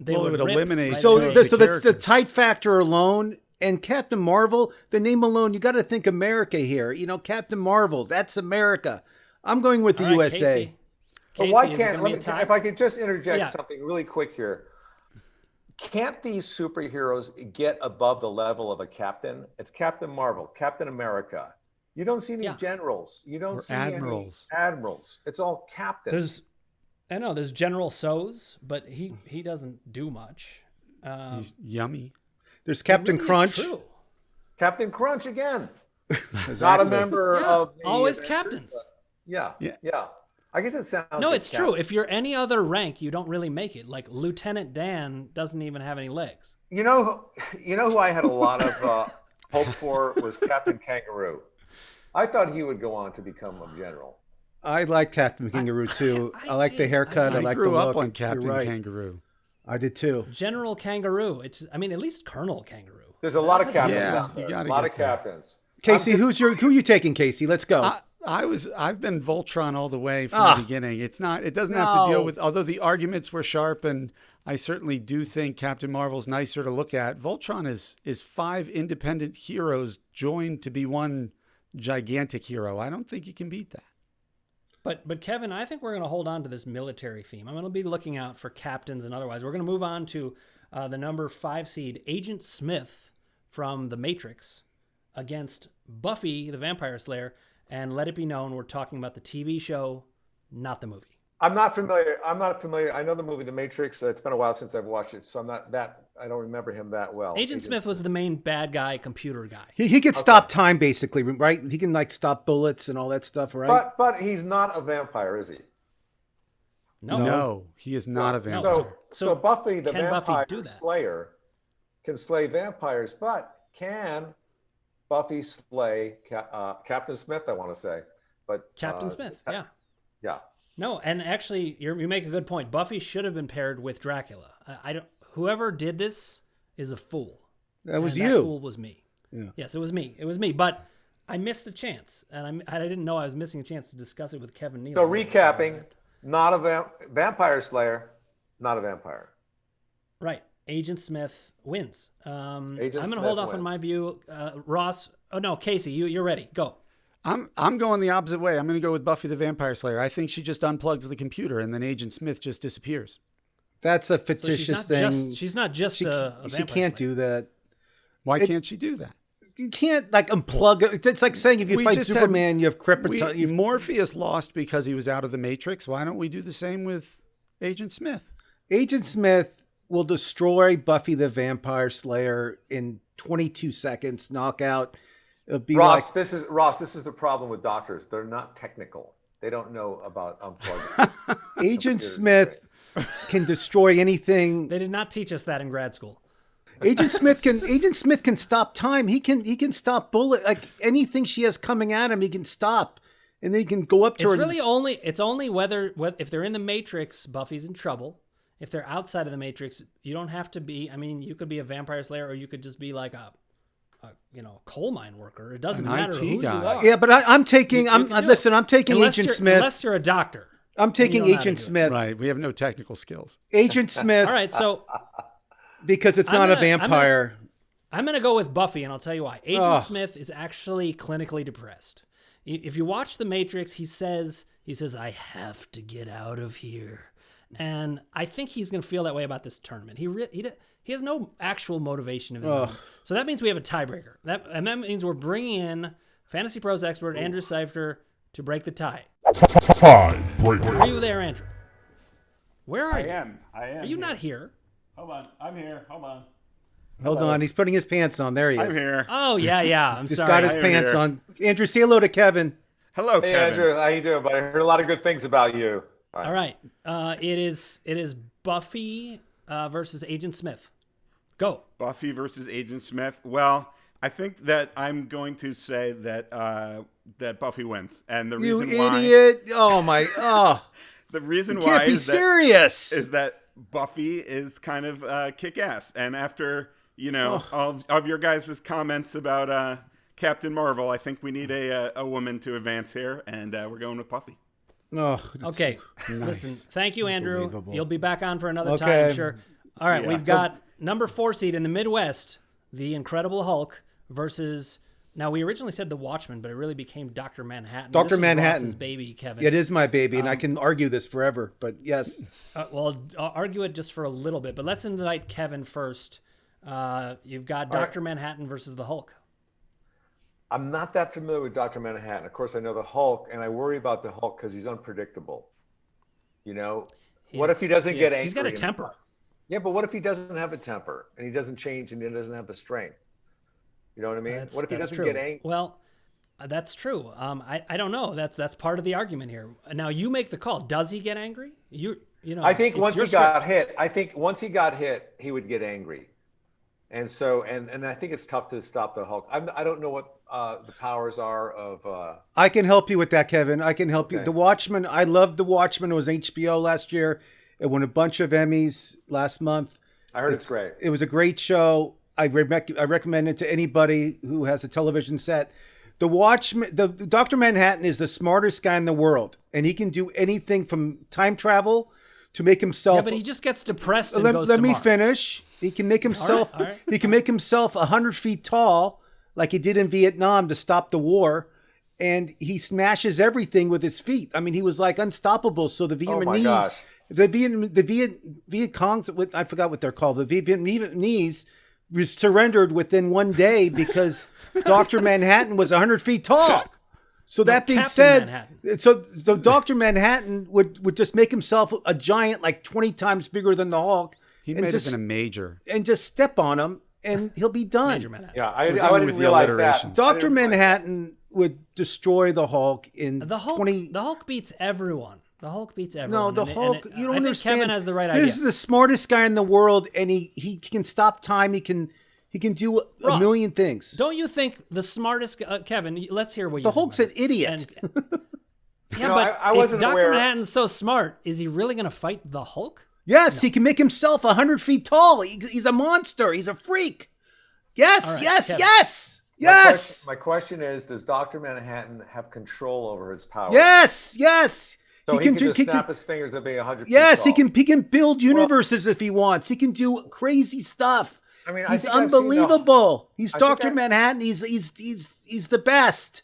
Well, it would would rip eliminate right So, two away. of the the characters. tight factor alone and Captain Marvel, the name alone, you got to think America here. You know, Captain Marvel, that's America. I'm going with the All right, USA. But why Casey, is it can't gonna be let a me, tie? if I could just interject Yeah. something really quick here? Can't these superheroes get above the level of a captain? It's Captain Marvel, Captain America. You don't see any Yeah. generals. You don't Or see admirals. any admirals. It's all captains. There's General Soz, but he doesn't do much. He's yummy. There's Captain It really is Crunch. true. Captain Crunch again. Not a Exactly. member Yeah, of the always Avengers, captains. but Yeah, Yeah. yeah. I guess it sounds. No, like it's true. If you're any other rank, you don't really make it. Like Lieutenant Dan doesn't even have any legs. You know who I had a lot of hope for was Captain Kangaroo. I thought he would go on to become a general. I like Captain Kangaroo too. I like the did. haircut. I I like grew the up look. on You're Captain right. Kangaroo. I did too. General Kangaroo. At least Colonel Kangaroo. There's a lot of captains Yeah, out there. you gotta A lot get of that. captains. Casey, who are you taking, Casey? Let's go. I've been Voltron all the way from the beginning. It doesn't have to deal with, although the arguments were sharp, and I certainly do think Captain Marvel's nicer to look at. Voltron is 5 independent heroes joined to be one gigantic hero. I don't think you can beat that. But Kevin, I think we're going to hold on to this military theme. I'm going to be looking out for captains and otherwise. We're going to move on to the number 5 seed, Agent Smith from The Matrix, against Buffy, the Vampire Slayer. And let it be known, we're talking about the TV show, not the movie. I'm not familiar. I know the movie The Matrix. It's been a while since I've watched it, so I don't remember him that well. Agent Smith was the main bad guy, computer guy. He could stop time basically, right? He can like stop bullets and all that stuff, right? But he's not a vampire, is he? No, he is not a vampire. So Buffy, the can Buffy vampire do that? slayer, can slay vampires, but can Buffy slay Captain Smith? I want to say, but Captain Smith, yeah. Yeah. No, and actually, you make a good point. Buffy should have been paired with Dracula. I don't. Whoever did this is a fool. That was And you. That fool was me. Yeah. Yes, it was me. It was me. But I missed a chance, and I didn't know I was missing a chance to discuss it with Kevin Nealon. So recapping, not a vampire slayer, not a vampire. Right. Agent Smith wins. I'm going to Smith hold off on wins. my view. Ross. Oh no, Casey, you're ready. Go. I'm going the opposite way. I'm going to go with Buffy the Vampire Slayer. I think she just unplugs the computer and then Agent Smith just disappears. That's a So fictitious thing. She's not just she a vampire can't slayer. do that. Why can't she do that? You can't like unplug it. It's like saying if you We fight just had- Superman, you have kryptonite. Morpheus lost because he was out of the Matrix. Why don't we do the same with Agent Smith? Agent Smith will destroy Buffy the Vampire Slayer in 22 seconds, knockout. It'll be Ross, this is the problem with doctors. They're not technical. They don't know about unplugging. like Agent Smith can destroy anything. They did not teach us that in grad school. Agent Smith can stop time. He can stop bullet, like anything she has coming at him, he can stop. And then he can go up to It's her. really only whether if they're in the Matrix, Buffy's in trouble. If they're outside of the Matrix, you don't have to be. I mean, you could be a vampire slayer, or you could just be like a coal mine worker. It doesn't An matter IT who you guy. are. Yeah, but I'm taking. You I'm can do listen. it. I'm taking Unless Agent you're- Smith. Unless you're a doctor. I'm taking then you know how to Agent do it. Smith. Right. We have no technical skills. Agent Smith All right, so because it's I'm not a gonna- I'm gonna- vampire. I'm going to go with Buffy, and I'll tell you why. Agent Ugh. Smith is actually clinically depressed. If you watch The Matrix, he says, I have to get out of here. And I think he's going to feel that way about this tournament. He has no actual motivation of his own. So that means we have a tiebreaker. And that means we're bringing in Fantasy Pros expert Andrew Seifter to break the tie. Tiebreaker. Are you there, Andrew? Where are you? I am. Are you not here? Hold on. I'm here. Hold on. Hold on. He's putting his pants on. There he is. I'm here. Oh, yeah. I'm Just sorry. got his I'm pants here. on. Andrew, say hello to Kevin. Hello, Hey, Kevin. Andrew, how you doing, buddy? I heard a lot of good things about you. All right. It is Buffy versus Agent Smith. Go. Buffy versus Agent Smith. Well, I think that I'm going to say that that Buffy wins, and the You reason why idiot. Oh, my. Oh. the reason You why can't be is serious. that Buffy is kind of kick-ass, and after all of your guys' comments about Captain Marvel, I think we need a woman to advance here, and we're going with Buffy. Oh, Okay. Listen, thank you, Andrew. Unbelievable. You'll be back on for another time, Okay. I'm sure. All right, ya. we've got number 4 seed in the Midwest, the Incredible Hulk versus. Now we originally said the Watchman, but it really became Dr. Manhattan. Dr. This was Manhattan. Ross's baby, Kevin. It is my baby, and I can argue this forever, but yes. Well, I'll argue it just for a little bit, but let's invite Kevin first. You've got Dr. Manhattan versus the Hulk. I'm not that familiar with Dr. Manhattan. Of course, I know the Hulk, and I worry about the Hulk because he's unpredictable. What if he doesn't get angry? He's got a temper. Yeah, but what if he doesn't have a temper and he doesn't change and he doesn't have the strength? You know what I mean? What if he doesn't get angry? Well, that's true. I don't know. That's part of the argument here. Now you make the call. Does he get angry? I think it's once your he got script. hit, he would get angry. And so, and I think it's tough to stop the Hulk. I don't know what the powers are of. I can help you with that, Kevin. I can help you. Okay. The Watchmen, I loved The Watchmen. It was HBO last year. It won a bunch of Emmys last month. I heard it's great. It was a great show. I recommend it to anybody who has a television set. The Watchmen, the Dr. Manhattan is the smartest guy in the world, and he can do anything from time travel to make himself. Yeah, but he just gets depressed and let goes let to me Mars. finish. He can make himself. all right. He can make himself 100 feet tall, like he did in Vietnam to stop the war, and he smashes everything with his feet. I mean, he was like unstoppable. So the Oh my Vietnamese, gosh. the Viet Congs, I forgot what they're called. The Vietnamese was surrendered within one day because Dr. Manhattan was 100 feet tall. So that being Captain said, Manhattan. so the Dr. Manhattan would just make himself a giant, like 20 times bigger than the Hulk. He and may have just, been a major. and just step on him, and he'll be done. Major Manhattan. Yeah, We're going I with didn't the realize that. alliteration. I Dr. didn't realize Manhattan would destroy the Hulk in The Hulk. 20. The Hulk beats everyone. The Hulk beats No, everyone. the and Hulk. You don't I understand. think Kevin has the right This idea. is the smartest guy in the world, and he can stop time. He can do a Ross, million things. Don't you think the smartest Kevin? Let's hear what you. The think Hulk's about an idiot. Yeah, know, but I wasn't if Dr. aware- Manhattan's so smart, is he really going to fight the Hulk? Yes, he can make himself 100 feet tall. He's a monster. He's a freak. Yes, All right, yes, Kevin. yes, yes, My question is, does Dr. Manhattan have control over his powers? yes, yes. So he can just he snap his fingers and be 100 feet Yes, he tall. can build universes if he wants. He can do crazy stuff. I mean, I He's think I've seen the- unbelievable. He's I think Dr. I- Manhattan. He's the best.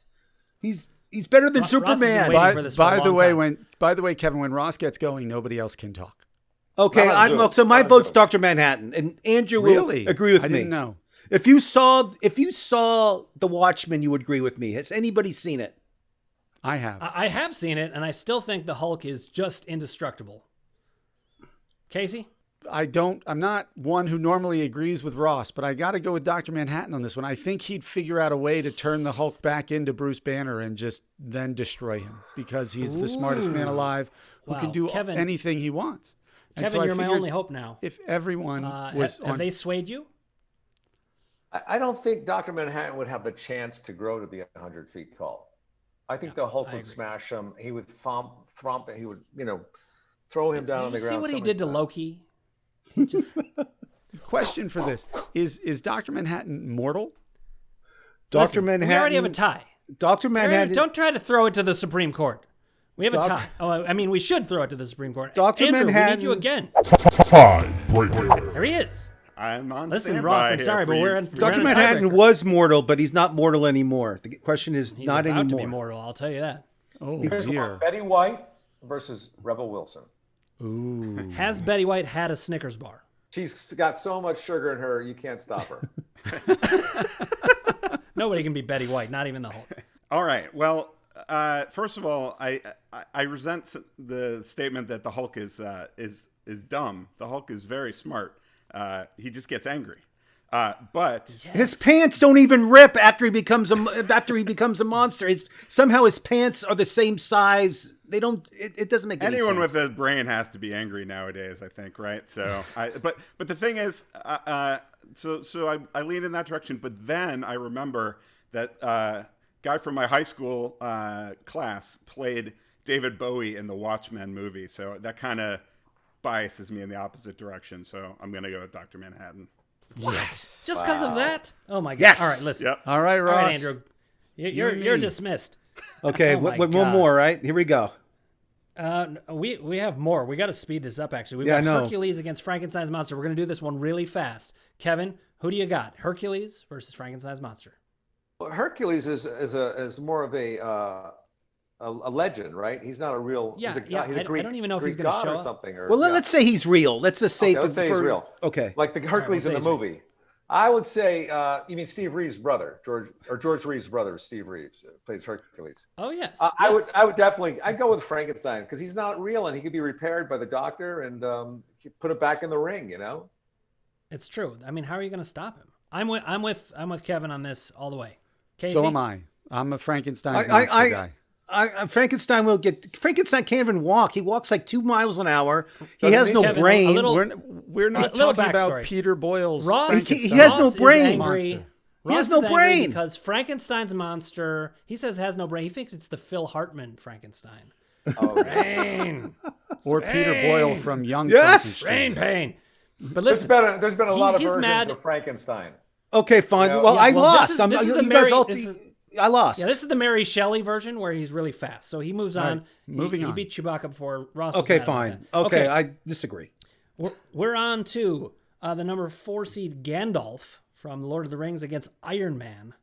He's better than Ross has been Superman. waiting for this for a By the long way, time. Kevin, when Ross gets going, nobody else can talk. Okay, Not on Zoom. so my Not on vote's Zoom. Dr. Manhattan, and Andrew will Really? agree with I me. didn't know. If you saw The Watchmen, you would agree with me. Has anybody seen it? I have. I have seen it, and I still think the Hulk is just indestructible. Casey? I'm not one who normally agrees with Ross, but I got to go with Dr. Manhattan on this one. I think he'd figure out a way to turn the Hulk back into Bruce Banner and just then destroy him because he's the smartest man alive who Wow. can do Kevin- anything he wants. And Kevin, so I you're my figured only hope now. If everyone was Have on, they swayed you? I don't think Dr. Manhattan would have the chance to grow to be 100 feet tall. I think the Hulk I would agree. smash him. He would thump, he would, throw him down Did on the you ground. see what he so did to many times. Loki? He just question for this is Dr. Manhattan mortal? Dr. Listen, Manhattan. We already have a tie. Dr. Manhattan. Don't try to throw it to the Supreme Court. We have a Doc- tie. Oh, I mean, we should throw it to the Supreme Court. Dr. Andrew, we Manhattan- need you again. Tiebreaker. There he is. I'm on Listen, standby Ross, I'm here sorry, for but you. we're in Dr. a Manhattan tiebreaker. was mortal, but he's not mortal anymore. The question is He's not about anymore. to be mortal, I'll tell you that. Oh Here's dear. one, Betty White versus Rebel Wilson. Ooh. Has Betty White had a Snickers bar? She's got so much sugar in her, you can't stop her. Nobody can be Betty White, not even the Hulk. All right. Well, first of all, I resent the statement that the Hulk is dumb. The Hulk is very smart. He just gets angry. But his pants don't even rip after he becomes a monster. Somehow his pants are the same size. They don't. It doesn't make any sense. anyone with a brain has to be angry nowadays, I think, right? So, but the thing is, so I lean in that direction. But then I remember that guy from my high school class played David Bowie in the Watchmen movie, so that kind of biases me in the opposite direction. So I'm gonna go with Dr. Manhattan. Yes. Just because of that? Oh my God. Yes. All right, listen. Yep. All right, All Ross. right, Andrew. You're dismissed. Okay, Oh my one God. more, right? Here we go. We have more. We got to speed this up. Actually, we've Yeah, I got know. Hercules against Frankenstein's monster. We're gonna do this one really fast. Kevin, who do you got? Hercules versus Frankenstein's monster. Well, Hercules is more of a legend, right? He's not a real. Yeah, he's a, yeah, He's a I Greek, don't even know if Greek he's gonna god show or up. something. Or, Well, yeah. let's say he's real. Let's just say. Okay, let's say he's real. Okay. Like the Hercules we'll in say the he's movie. I would say, you mean Steve Reeves' brother, George Reeves' brother, Steve Reeves, plays Hercules. Oh yes. I yes. would definitely, I'd go with Frankenstein because he's not real and he could be repaired by the doctor and put it back in the ring. You know. It's true. I mean, how are you gonna stop him? I'm with Kevin on this all the way. Casey? So am I. I'm a Frankenstein's monster guy. Frankenstein can't even walk. He walks like 2 miles an hour. He Doesn't has he? no Kevin, brain. a little- We're not little talking about backstory. Peter Boyle's Ross, Frankenstein. He has no Ross is brain. angry. Monster. Ross has no is angry brain. because Frankenstein's monster. He says has no brain. He thinks it's the Phil Hartman Frankenstein. Oh, Brain, Or Peter Boyle from Young Yes! Frankenstein. brain pain. But there's listen, been a lot of he's versions mad. of Frankenstein. Okay, fine. Yeah, well, yeah, I well, lost. this is you the guys Mary- all. this is- I lost. Yeah, this is the Mary Shelley version where he's really fast. So he moves on. right, moving he on. beat Chewbacca before Ross. was Okay, mad about fine. that. Okay, I disagree. We're on to the number 4 seed Gandalf from Lord of the Rings against Iron Man,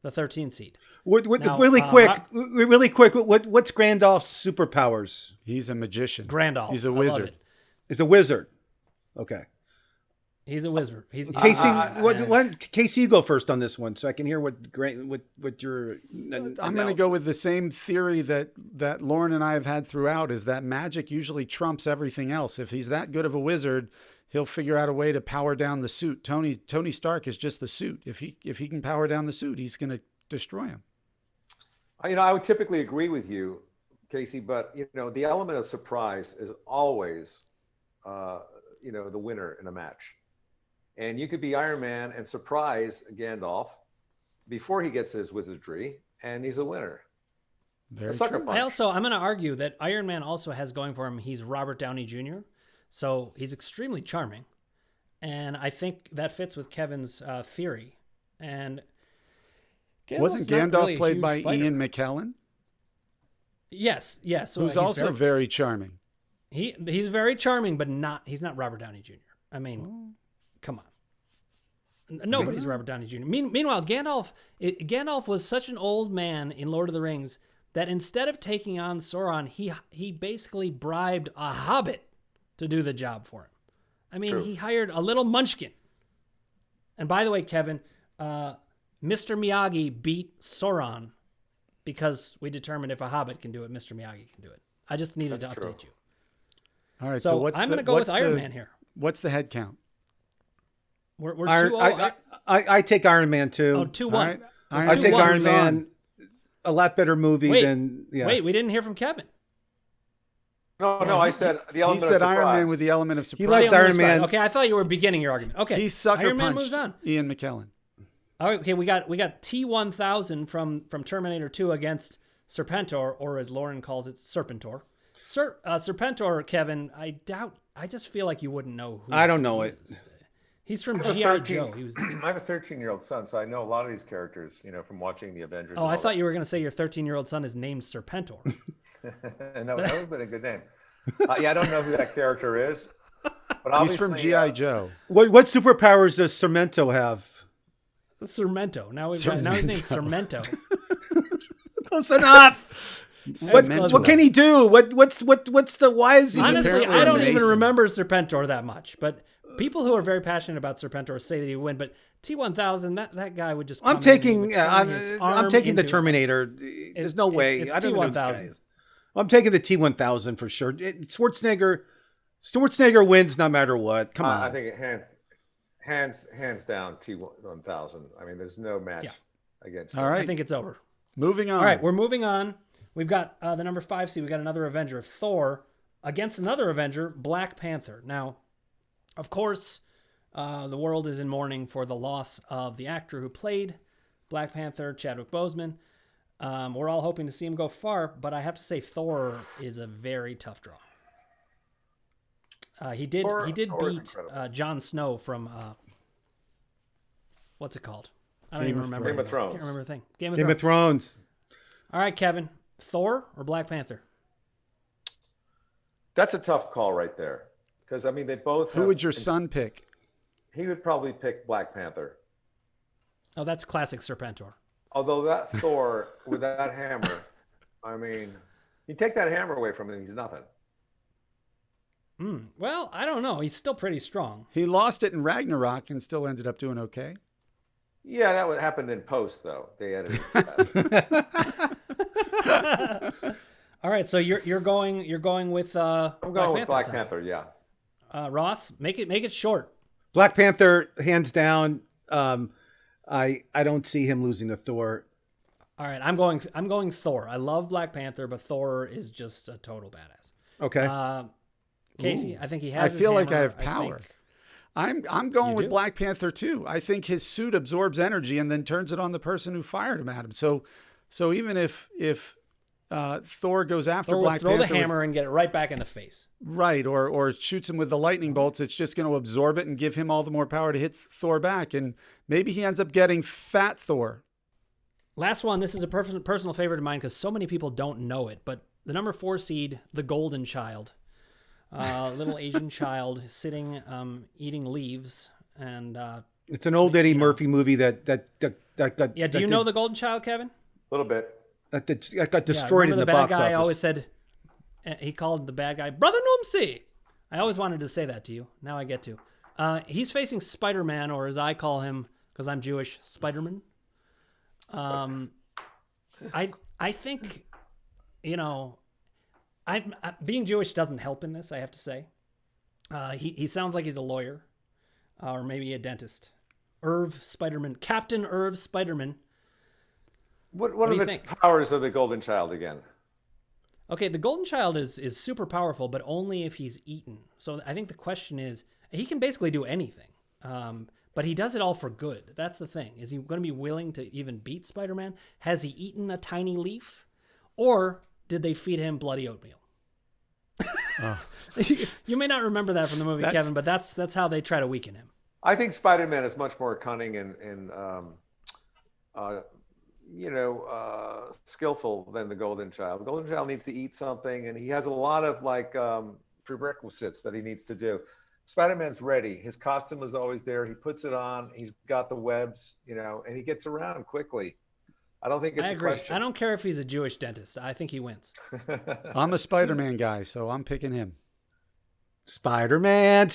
the 13 seed. Now, Really quick. What's Gandalf's superpowers? He's a magician. Grandolph. He's a I love wizard. it. Is a wizard. Okay. He's a wizard. Casey, Casey, you go first on this one, so I can hear what your. I'm going to go with the same theory that Lauren and I have had throughout, is that magic usually trumps everything else. If he's that good of a wizard, he'll figure out a way to power down the suit. Tony Stark is just the suit. If he can power down the suit, he's going to destroy him. I would typically agree with you, Casey, but the element of surprise is always, the winner in a match. And you could be Iron Man and surprise Gandalf before he gets his wizardry, and he's a winner. Very A sucker true. punch. I'm going to argue that Iron Man also has going for him. He's Robert Downey Jr., so he's extremely charming, and I think that fits with Kevin's theory. And Wasn't Gandalf's not Gandalf really a played huge by fighter. Ian McKellen, Yes. So who's he's also very charming? he's very charming, but he's not Robert Downey Jr. I mean, come on. Nobody's Robert Downey Jr. Meanwhile, Gandalf was such an old man in Lord of the Rings that instead of taking on Sauron, he basically bribed a hobbit to do the job for him. I mean, True. he hired a little munchkin. And by the way, Kevin, Mr. Miyagi beat Sauron because we determined if a hobbit can do it, Mr. Miyagi can do it. I just needed That's to true. update you. All right, So what's I'm going to go with Iron Man here. What's the head count? We're 2-0. I take Iron Man too. Oh, 2-1. All right. I take 2-1. Iron Who's Man. on? A lot better movie Wait, than Wait, we didn't hear from Kevin. No, I said the He element said of surprise. Iron Man with the element of surprise. He likes The element Iron of surprise. Man. Okay, I thought you were beginning your argument. Okay, He sucker Iron Man punched moves on. Ian McKellen. All right, okay, we got T-1000 from Terminator 2 against Serpentor, or as Lauren calls it, Serpentor. Serpentor, Kevin, I just feel like you wouldn't know who. I don't know he it. is. He's from I have a G.I. 13 Joe. He was. I have a 13-year-old son, so I know a lot of these characters, from watching the Avengers. Oh, I thought you were going to say your 13-year-old son is named Serpentor. No, that would have been a good name. I don't know who that character is, but He's obviously, from G.I. Joe. What superpowers does Sormento have? Sermento. Now his name's Sermento. Close enough. Cemento. What can he do? What's the why is he? Honestly, apparently I a don't even Mason. remember Serpentor that much, but people who are very passionate about Serpentor say that he would win. But T-1000, that guy would just. I'm come in and he taking would turn his I'm arm taking the into- Terminator. There's no way. It's I don't know who this guy T-1000. is. I'm taking the T-1000 for sure. Schwarzenegger wins no matter what. Come on. I think Hands down, T1000. I mean, there's no match against. All him. right. I think it's over. Moving on. All right, we're moving on. We've got the number 5 seed. We got another Avenger, Thor, against another Avenger, Black Panther. Now, of course, the world is in mourning for the loss of the actor who played Black Panther, Chadwick Boseman. We're all hoping to see him go far, but I have to say Thor is a very tough draw. He did beat Jon Snow from what's it called? I don't even remember. Game of Thrones. I can't remember the thing. Game of Thrones. All right, Kevin. Thor or Black Panther? That's a tough call right there, because I mean they both. Who would your son pick? He would probably pick Black Panther. Oh, that's classic Serpentor. Although that Thor with that hammer, I mean, you take that hammer away from him, he's nothing. Well, I don't know. He's still pretty strong. He lost it in Ragnarok and still ended up doing okay. Yeah, that would happen in post though. They edited that. All right, so you're going with I'm going with Black Panther. Yeah. Ross, make it short. Black Panther, hands down. I don't see him losing to Thor. All right, I'm going Thor. I love Black Panther, but Thor is just a total badass. Okay. Casey, I think he has. I feel like I hammer. have power. I'm going with Black Panther too. I think his suit absorbs energy and then turns it on the person who fired him at him. So even if Thor goes after Black Panther, Panther, throw the hammer and get it right back in the face. Right, or shoots him with the lightning bolts, it's just going to absorb it and give him all the more power to hit Thor back. And maybe he ends up getting Fat Thor. Last one. This is a personal favorite of mine because so many people don't know it. But the number 4 seed, the Golden Child, little Asian child sitting eating leaves, and it's an old Eddie Murphy movie that got. Yeah, do you know the Golden Child, Kevin? A little bit. That got destroyed in the box office. The bad guy always said, he called the bad guy Brother Noomsy. I always wanted to say that to you. Now I get to. He's facing Spider-Man, or as I call him, because I'm Jewish, Spider-Man. I think, being Jewish doesn't help in this, I have to say. He sounds like he's a lawyer, or maybe a dentist. Irv Spider-Man, Captain Irv Spider-Man. What are the powers of the Golden Child again? Okay, the Golden Child is super powerful, but only if he's eaten. So I think the question is, he can basically do anything, but he does it all for good. That's the thing. Is he going to be willing to even beat Spider-Man? Has he eaten a tiny leaf? Or did they feed him bloody oatmeal? You may not remember that from the movie, Kevin, but that's how they try to weaken him. I think Spider-Man is much more cunning and skillful than the Golden Child. The Golden Child needs to eat something, and he has a lot of prerequisites that he needs to do. Spider-Man's ready. His costume is always there. He puts it on. He's got the webs, and he gets around quickly. I don't think it's a question. I don't care if he's a Jewish dentist. I think he wins. I'm a Spider-Man guy, so I'm picking him. Spider-Man,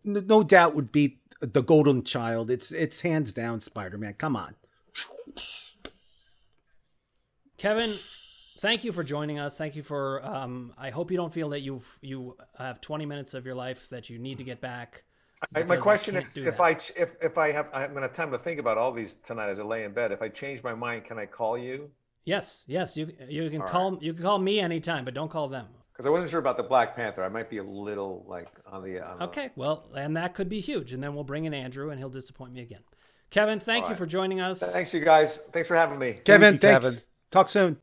no doubt would beat the Golden Child. It's hands down Spider-Man. Come on. Kevin, thank you for joining us. Thank you for, I hope you don't feel that you have 20 minutes of your life that you need to get back. My question is, I'm going to have time to think about all these tonight as I lay in bed. If I change my mind, can I call you? Yes. You can call. Right. You can call me anytime, but don't call them. Because I wasn't sure about the Black Panther. I might be a little Okay, well, and that could be huge. And then we'll bring in Andrew, and he'll disappoint me again. Kevin, thank you for joining us. Thanks, you guys. Thanks for having me. Kevin, thanks. Kevin. Talk soon.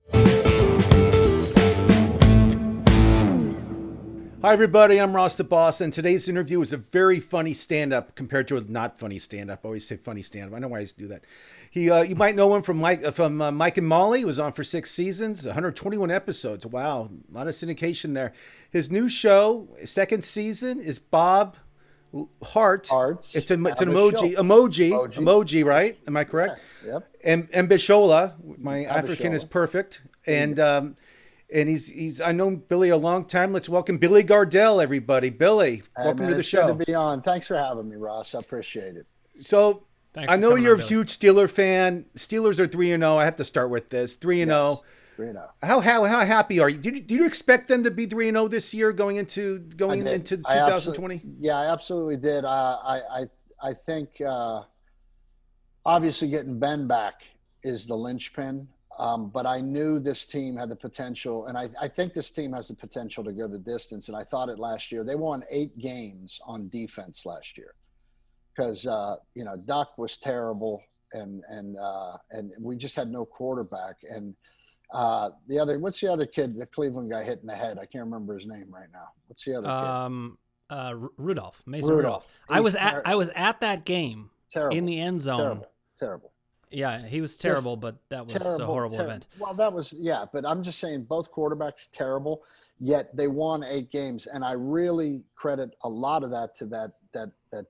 Hi, everybody. I'm Ross the Boss, and today's interview is a very funny stand-up compared to a not funny stand-up. I always say funny stand-up. I know why I used to do that. You might know him from Mike and Molly. He was on for 6 seasons, 121 episodes. Wow, a lot of syndication there. His new show, second season, is Bob Hearts. It's an emoji, right? Am I correct? Yeah, yep. And Mbishola, my African is perfect, and he's I know Billy a long time. Let's welcome Billy Gardell, everybody. Billy, welcome to the show. Good to be on. Thanks for having me, Ross. I appreciate it. So I know you're a huge Steeler fan. Steelers are 3-0. I have to start with this. 3-0. 3-0. How happy are you? Did you expect them to be 3-0 this year going into 2020? I absolutely did. I think obviously getting Ben back is the linchpin. But I knew this team had the potential, and I think this team has the potential to go the distance. And I thought it last year. They won 8 games on defense last year because Duck was terrible, and we just had no quarterback. And what's the other kid, the Cleveland guy hit in the head? I can't remember his name right now. What's the other kid? Rudolph. Mason Rudolph. I was at that game in the end zone. Terrible. Yeah, he was terrible, but that was a horrible event. Well, but I'm just saying both quarterbacks terrible, yet they won 8 games. And I really credit a lot of that to that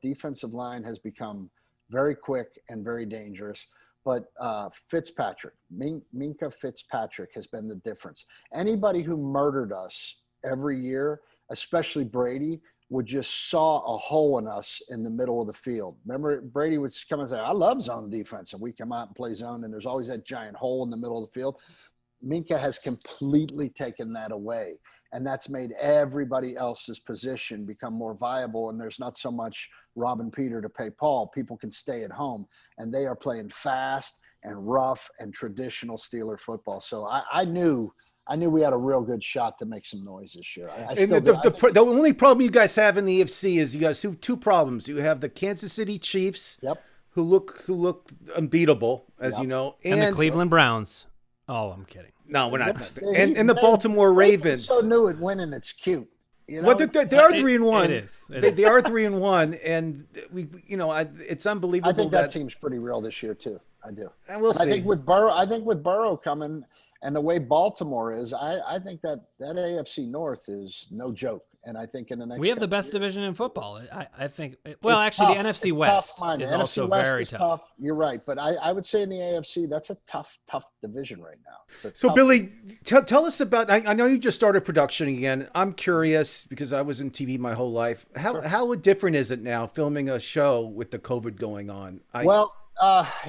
defensive line has become very quick and very dangerous. But Fitzpatrick, Minka Fitzpatrick has been the difference. Anybody who murdered us every year, especially Brady, would just saw a hole in us in the middle of the field. Remember, Brady would come and say, I love zone defense. And we come out and play zone, and there's always that giant hole in the middle of the field. Minka has completely taken that away. And that's made everybody else's position become more viable. And there's not so much robbing Peter to pay Paul. People can stay at home. And they are playing fast and rough and traditional Steeler football. So I knew we had a real good shot to make some noise this year. The only problem you guys have in the AFC is you guys have 2 problems. You have the Kansas City Chiefs, who look unbeatable, as you know, and the Cleveland Browns. Oh, I'm kidding. No, we're not. And the Baltimore Ravens. So new at winning, it's cute. You know? Well, they are 3-1. It is. They are 3-1, and it's unbelievable. I think that team's pretty real this year too. I do. And we'll see. I think with Burrow coming. And the way Baltimore is, I think that AFC North is no joke. And I think in the next, we have the best division in football. I think. Well, actually, the NFC West is also very tough. You're right, but I would say in the AFC, that's a tough division right now. So, Billy, tell us about. I know you just started production again. I'm curious because I was in TV my whole life. How different is it now filming a show with the COVID going on?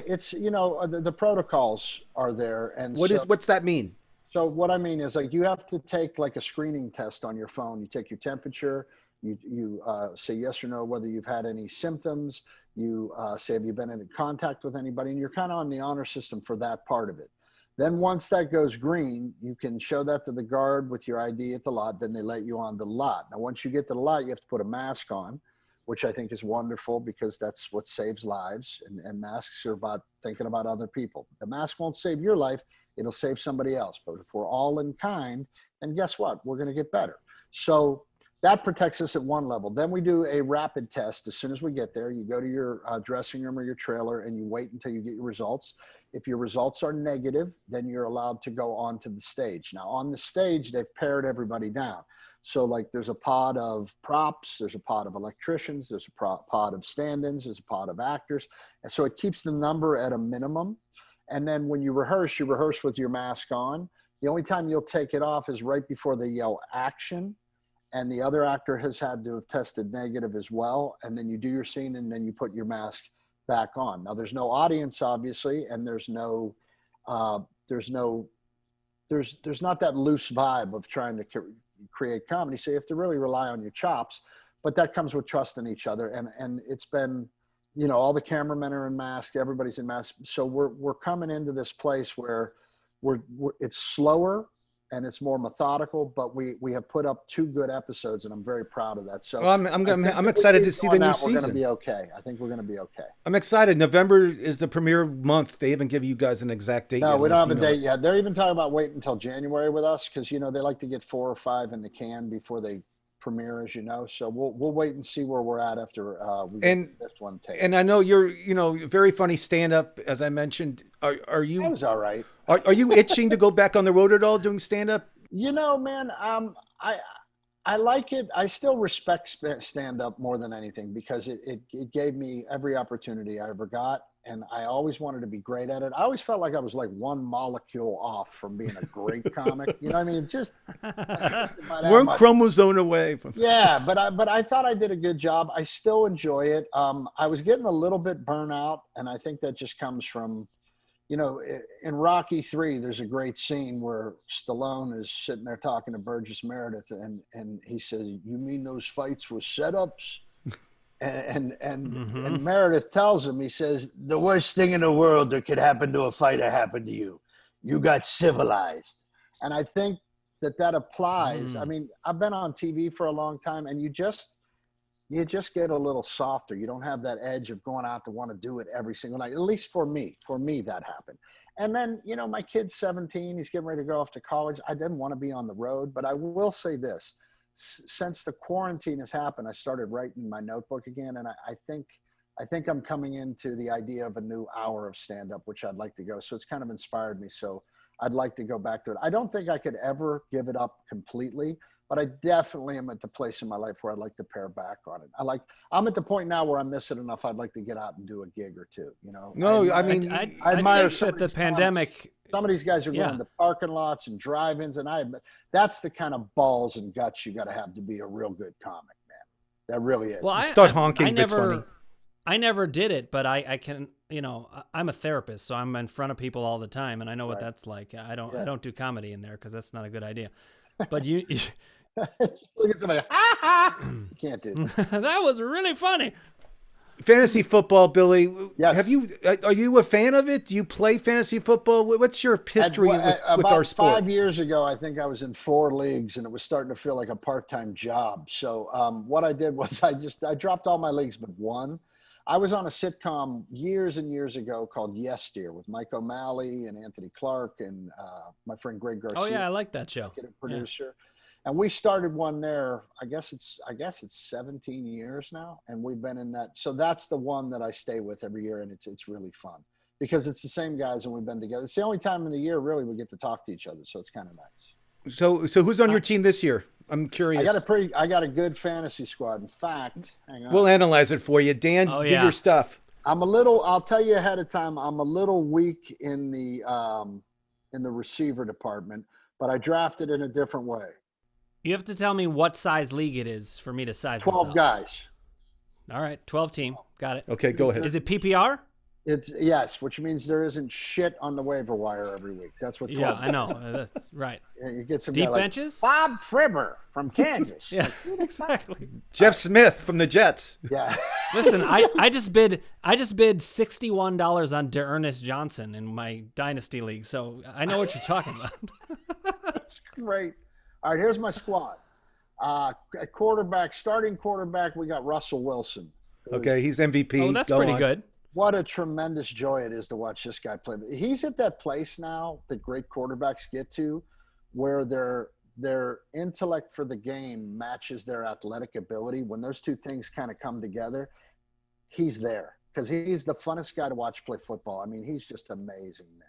It's the protocols are there, and what's that mean? So what I mean is you have to take a screening test on your phone. You take your temperature, you say yes or no whether you've had any symptoms. You say have you been in contact with anybody, and you're kind of on the honor system for that part of it. Then once that goes green, you can show that to the guard with your ID at the lot. Then they let you on the lot. Now once you get to the lot, you have to put a mask on, which I think is wonderful because that's what saves lives. And masks are about thinking about other people. The mask won't save your life. It'll save somebody else. But if we're all in kind, then guess what? We're going to get better. So that protects us at one level. Then we do a rapid test. As soon as we get there, you go to your dressing room or your trailer and you wait until you get your results. If your results are negative, then you're allowed to go on to the stage. Now on the stage, they've pared everybody down. So there's a pod of props, there's a pod of electricians, there's a pod of stand-ins, there's a pod of actors. And so it keeps the number at a minimum. And then when you rehearse with your mask on. The only time you'll take it off is right before they yell action. And the other actor has had to have tested negative as well. And then you do your scene and then you put your mask back on. Now there's no audience, obviously, and there's not that loose vibe of trying to create comedy. So you have to really rely on your chops, but that comes with trust in each other. And it's been, all the cameramen are in masks, everybody's in masks. So we're coming into this place where it's slower and it's more methodical, but we have put up 2 good episodes, and I'm very proud of that. So I'm excited to see the new season. We're going to be okay. I think we're going to be okay. I'm excited. November is the premiere month. They haven't given you guys an exact date. No, we don't have a date yet. They're even talking about waiting until January with us because they like to get 4 or 5 in the can before they premiere, as you know. So we'll wait and see where we're at after we get the 5th one taken. And I know you're very funny stand up, as I mentioned. Are you? That was all right. Are you itching to go back on the road at all doing stand up? Man, I like it. I still respect stand up more than anything because it gave me every opportunity I ever got. And I always wanted to be great at it. I always felt like I was like one molecule off from being a great comic. You know what I mean? Just one chromosome away from. Yeah, but I thought I did a good job. I still enjoy it. I was getting a little bit burnt out, and I think that just comes from, you know, in Rocky 3, there's a great scene where Stallone is sitting there talking to Burgess Meredith, and he says, "You mean those fights were setups?" And Meredith tells him, he says, "The worst thing in the world that could happen to a fighter happened to you. You got civilized." And I think that applies. I mean, I've been on TV for a long time, and you just get a little softer. You don't have that edge of going out to want to do it every single night. At least for me, that happened. And then, you know, my kid's 17. He's getting ready to go off to college. I didn't want to be on the road, but I will say this. Since the quarantine has happened, I started writing in my notebook again. And I think I'm coming into the idea of a new hour of stand-up, which I'd like to go. So it's kind of inspired me. So I'd like to go back to it. I don't think I could ever give it up completely, but I definitely am at the place in my life where I'd like to pare back on it. I'm at the point now where I miss it enough. I'd like to get out and do a gig or two, you know? No, I admire think that the pandemic. Some of these guys are going to parking lots and drive-ins, and I admit that's the kind of balls and guts you got to be a real good comic, man. That really is. Well, start honking. It's funny. I never did it, but I can, you know, I'm a therapist, so I'm in front of people all the time, and I know what that's like. I don't do comedy in there because that's not a good idea. But you look at somebody, ha ha! You can't do that. That was really funny. Fantasy football, Billy. Yes. Are you a fan of it? Do you play fantasy football? What's your history with our sport? 5 years ago, I think I was in 4 leagues, and it was starting to feel like a part-time job. So what I did was I dropped all my leagues but one. I was on a sitcom years and years ago called Yes Dear with Mike O'Malley and Anthony Clark and my friend Greg Garcia. Oh yeah, I like that show. Producer. Yeah. And we started one there. I guess it's 17 years now, and we've been in that. So that's the one that I stay with every year, and it's really fun because it's the same guys and we've been together. It's the only time in the year really we get to talk to each other, so it's kind of nice. So who's on your team this year? I'm curious. I got a good fantasy squad. In fact, hang on. We'll analyze it for you, Dan. Do your stuff. I'll tell you ahead of time. I'm a little weak in the receiver department, but I drafted in a different way. You have to tell me what size league it is for me to size 12 guys. All right, 12 team. Got it. Okay, go ahead. Is it PPR? It's yes, which means there isn't shit on the waiver wire every week. That's what 12 I know. That's right. You get some deep guy benches. Like Bob Fribber from Kansas. Yeah, exactly. Jeff Smith from the Jets. Yeah. Listen, I just bid $61 on D'Ernest Johnson in my dynasty league, so I know what you're talking about. That's great. All right, here's my squad. At quarterback, starting quarterback, we got Russell Wilson. Okay, he's MVP. Oh, that's pretty good. What a tremendous joy it is to watch this guy play. He's at that place now that great quarterbacks get to where their intellect for the game matches their athletic ability. When those two things kind of come together, he's there because he's the funnest guy to watch play football. I mean, he's just amazing, man.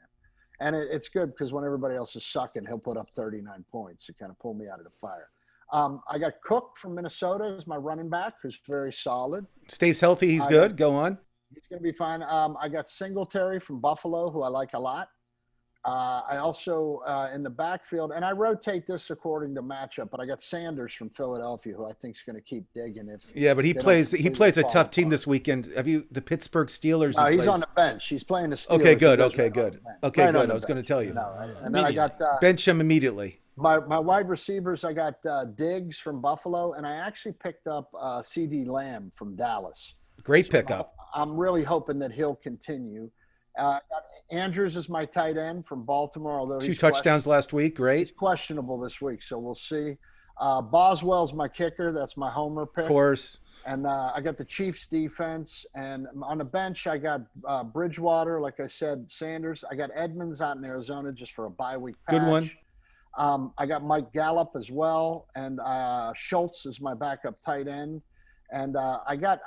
And it's good because when everybody else is sucking, he'll put up 39 points to kind of pull me out of the fire. I got Cook from Minnesota as my running back, who's very solid. Stays healthy. He's good. Go on. He's going to be fine. I got Singletary from Buffalo, who I like a lot. I also, in the backfield, and I rotate this according to matchup, but I got Sanders from Philadelphia, who I think is going to keep digging. But he plays a tough team this weekend. Have you the Pittsburgh Steelers? No, he's on the bench. He's playing the Steelers. Okay, good. Okay, good. I was going to tell you. And then I got bench him immediately. My wide receivers, I got Diggs from Buffalo, and I actually picked up C.D. Lamb from Dallas. Great pickup. I'm really hoping that he'll continue. Got Andrews is my tight end from Baltimore, although 2 touchdowns last week. Great. He's questionable this week, so we'll see. Boswell's my kicker. That's my homer pick. Of course. And I got the Chiefs defense. And on the bench, I got Bridgewater, like I said, Sanders. I got Edmonds out in Arizona just for a bye week patch. Good one. I got Mike Gallup as well. And Schultz is my backup tight end. And I got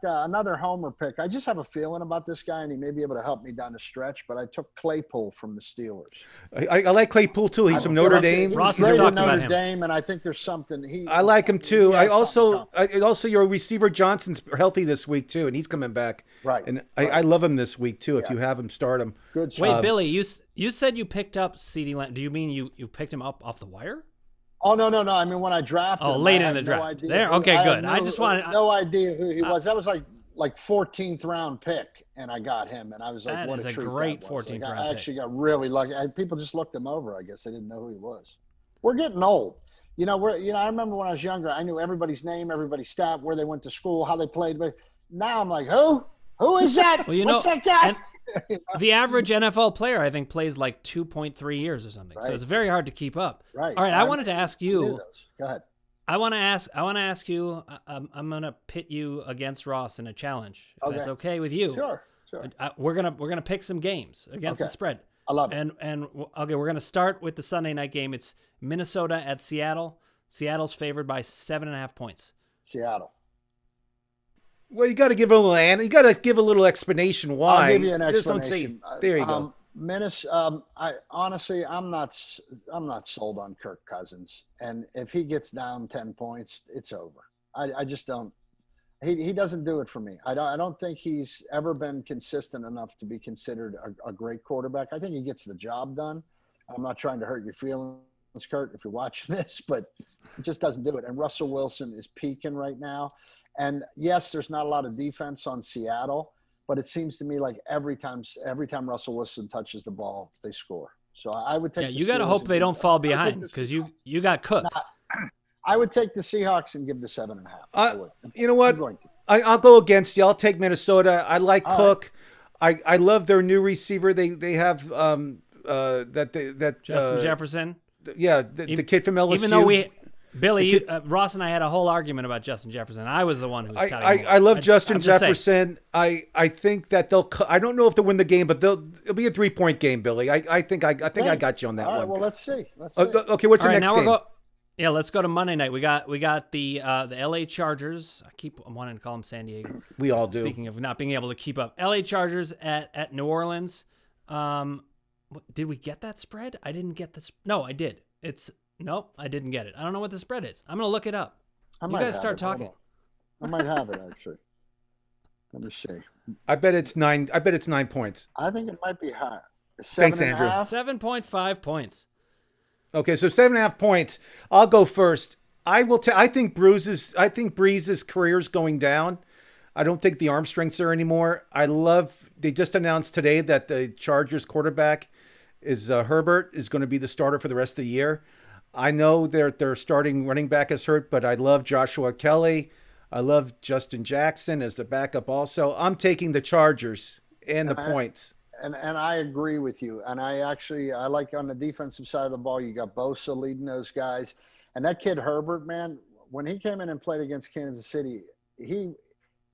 another homer pick. I just have a feeling about this guy, and he may be able to help me down the stretch. But I took Claypool from the Steelers. I like Claypool too. He's from Notre Dame. Ross has talked about him. Notre Dame, and I think there's something. I like him too. I also your receiver Johnson's healthy this week too, and he's coming back. Right. And I love him this week too. If you have him, start him. Good. Wait, Billy, you said you picked up C.D. Lamb. Do you mean you picked him up off the wire? Oh, no. I mean, when I drafted him, late in the draft. No there. Okay, good. I just wanted no idea who he was. That was like like 14th round pick, and I got him, and I was like, That what is a a treat great that was. 14th Like, round I pick. actually got really lucky. People just looked him over. I guess they didn't know who he was. We're getting old. I remember when I was younger, I knew everybody's name, everybody's stat, where they went to school, how they played. But now I'm like, who? Who is that? Well, What's that guy? The average NFL player, I think, plays like 2.3 years or something. So Right. it's very hard to keep up. Right. All right. I wanted to ask knew you. those. Go ahead. I want to ask you. I'm gonna pit you against Ross in a challenge. If that's okay with you. Sure. We're gonna pick some games against the spread. I love it. And okay, we're gonna start with the Sunday night game. It's Minnesota at Seattle. Seattle's favored by 7.5 points. Seattle. Well, you got to give a little. You got to give a little explanation why. I'll give you an Just don't explanation. say. There you go. I honestly, I'm not sold on Kirk Cousins, and if he gets down 10 points, it's over. I just don't. He doesn't do it for me. I don't think he's ever been consistent enough to be considered a great quarterback. I think he gets the job done. I'm not trying to hurt your feelings, Kurt, if you're watching this, but he just doesn't do it. And Russell Wilson is peaking right now. And yes, there's not a lot of defense on Seattle, but it seems to me like every time Russell Wilson touches the ball, they score. So I would take. Yeah, you got to hope they don't fall behind because you got cooked. I would take the Seahawks and give the 7.5. You know what? I'll go against you. I'll take Minnesota. I like Cook. Right. I love their new receiver. They have Justin Jefferson. Yeah, the kid from LSU. Even though Billy, Ross and I had a whole argument about Justin Jefferson. I was the one who was touting him. I love Justin Jefferson. I think that they'll. I don't know if they'll win the game, but it'll be a 3-point game, Billy. I think I got you on that one. Well, let's see. Okay, what's the next game? Yeah, let's go to Monday night. We got the LA Chargers. I'm wanting to call them San Diego. We all do. Speaking of not being able to keep up, LA Chargers at New Orleans. Did we get that spread? I didn't get this. No, I did. Nope, I didn't get it. I don't know what the spread is. I'm gonna look it up. You guys start talking. I might have it actually. Let me see. I bet it's 9. I bet it's 9 points. I think it might be high. Thanks, Andrew. 7.5 points. Okay, so 7.5 points. I'll go first. I think Breeze's career is going down. I don't think the arm strength's there anymore. They just announced today that the Chargers quarterback is Herbert is going to be the starter for the rest of the year. I know their starting running back is hurt, but I love Joshua Kelly. I love Justin Jackson as the backup also. I'm taking the Chargers and the points. And I agree with you. And I like on the defensive side of the ball, you got Bosa leading those guys. And that kid Herbert, man, when he came in and played against Kansas City, he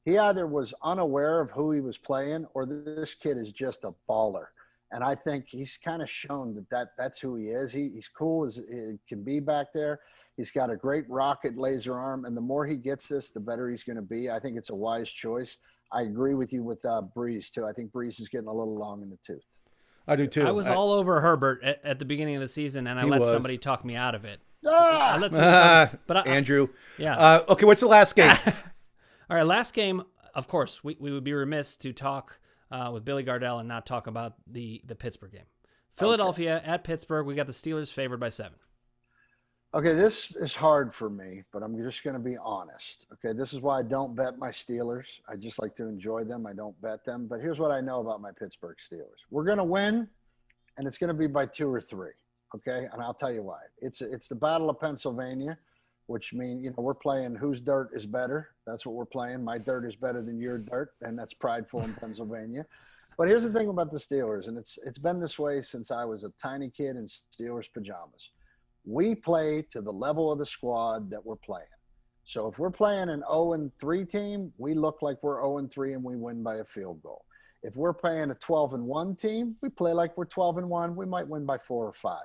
either was unaware of who he was playing or this kid is just a baller. And I think he's kind of shown that's who he is. He's cool as he can be back there. He's got a great rocket laser arm. And the more he gets this, the better he's going to be. I think it's a wise choice. I agree with you with Breeze, too. I think Breeze is getting a little long in the tooth. I do, too. I was all over Herbert at the beginning of the season, and I let somebody talk me out of it. Andrew. Yeah. Okay, what's the last game? All right, last game, of course, we would be remiss to talk with Billy Gardell and not talk about the Pittsburgh game. Philadelphia at Pittsburgh. We got the Steelers favored by 7. Okay, this is hard for me, but I'm just going to be honest. Okay, this is why I don't bet my Steelers. I just like to enjoy them. I don't bet them. But here's what I know about my Pittsburgh Steelers. We're going to win, and it's going to be by 2 or 3. Okay, and I'll tell you why. It's the Battle of Pennsylvania, which means, we're playing whose dirt is better. That's what we're playing. My dirt is better than your dirt, and that's prideful in Pennsylvania. But here's the thing about the Steelers, and it's been this way since I was a tiny kid in Steelers pajamas. We play to the level of the squad that we're playing. So if we're playing an 0-3 team, we look like we're 0-3 and we win by a field goal. If we're playing a 12-1 team, we play like we're 12-1. We might win by 4 or 5.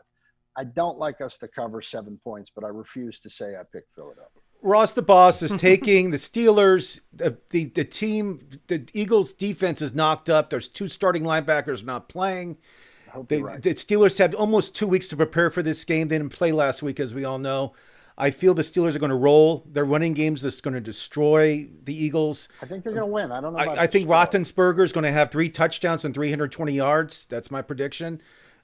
I don't like us to cover 7 points, but I refuse to say I picked Philadelphia. Ross the Boss is taking the Steelers. The Eagles defense is knocked up. There's 2 starting linebackers not playing. The Steelers had almost 2 weeks to prepare for this game. They didn't play last week, as we all know. I feel the Steelers are going to roll. Their running game's just going to destroy the Eagles. I think they're going to win. I don't know. I think Roethlisberger is going to have 3 touchdowns and 320 yards. That's my prediction.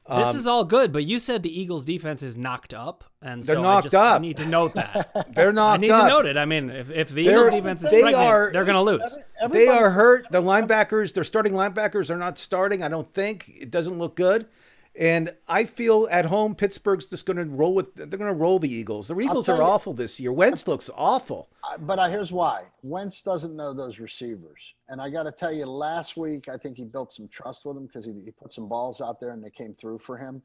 This is all good, but you said the Eagles' defense is knocked up, and They're so knocked I up. need to note that. They're knocked up. I need to note it. I mean, if the Eagles' defense is pregnant, they're going to lose. They are hurt. The linebackers, their starting linebackers are not starting. I don't think. It doesn't look good. And I feel at home, Pittsburgh's just going to roll with. They're going to roll the Eagles. The Eagles are awful this year. Wentz looks awful. But here's why. Wentz doesn't know those receivers. And I got to tell you, last week, I think he built some trust with them because he put some balls out there and they came through for him.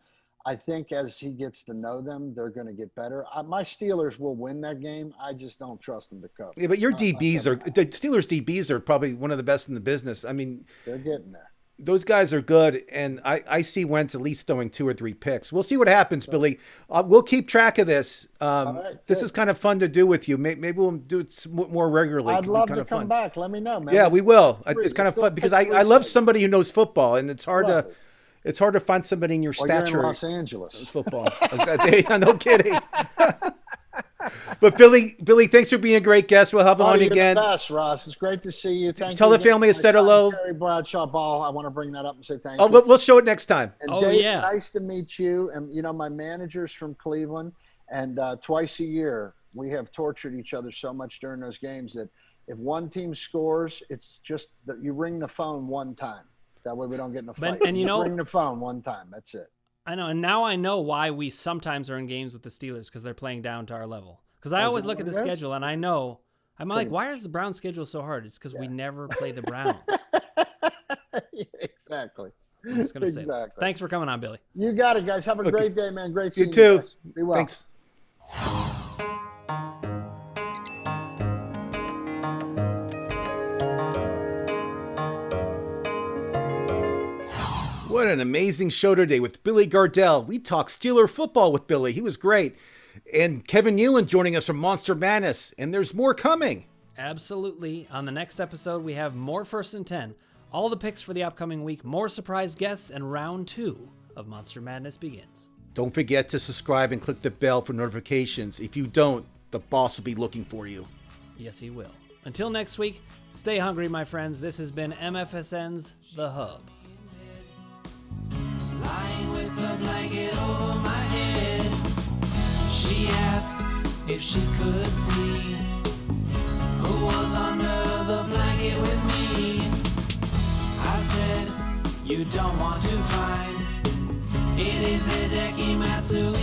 I think as he gets to know them, they're going to get better. My Steelers will win that game. I just don't trust them to cover. Yeah, but your DBs are – the Steelers' DBs are probably one of the best in the business. I mean – they're getting there. Those guys are good, and I see Wentz at least throwing 2 or 3 picks. We'll see what happens, Billy. We'll keep track of this. This is kind of fun to do with you. Maybe we'll do it more regularly. I'd love to come back. Let me know, man. Yeah, we will. It's kind of fun because I love somebody who knows football, and it's hard to find somebody in your stature. You're in Los Angeles. Football. No kidding. But Billy, thanks for being a great guest. We'll have him on again. You're the best, Ross. It's great to see you. Thank you. Tell the family I said hello. Terry Bradshaw Ball. I want to bring that up and say thank you. We'll show it next time. And Dave, nice to meet you. And my manager's from Cleveland, and twice a year we have tortured each other so much during those games that if one team scores, it's just that you ring the phone one time. That way we don't get in a fight. And ring the phone one time. That's it. I know, and now I know why we sometimes are in games with the Steelers because they're playing down to our level. Because I always look at the schedule and I know I'm like, why is the Browns schedule so hard? It's because we never play the Browns. Exactly. I'm just gonna say that. Thanks for coming on, Billy. You got it, guys. Have a great day, man. Great seeing you too. Guys. Be well. Thanks. What an amazing show today with Billy Gardell. We talked Steeler football with Billy. He was great. And Kevin Nealon joining us from Monster Madness. And there's more coming. Absolutely. On the next episode, we have more 1st and 10. All the picks for the upcoming week, more surprise guests, and round 2 of Monster Madness begins. Don't forget to subscribe and click the bell for notifications. If you don't, the boss will be looking for you. Yes, he will. Until next week, stay hungry, my friends. This has been MFSN's The Hub. Lying with a blanket over my head, she asked if she could see who was under the blanket with me. I said, you don't want to find. It is Hideki Matsui.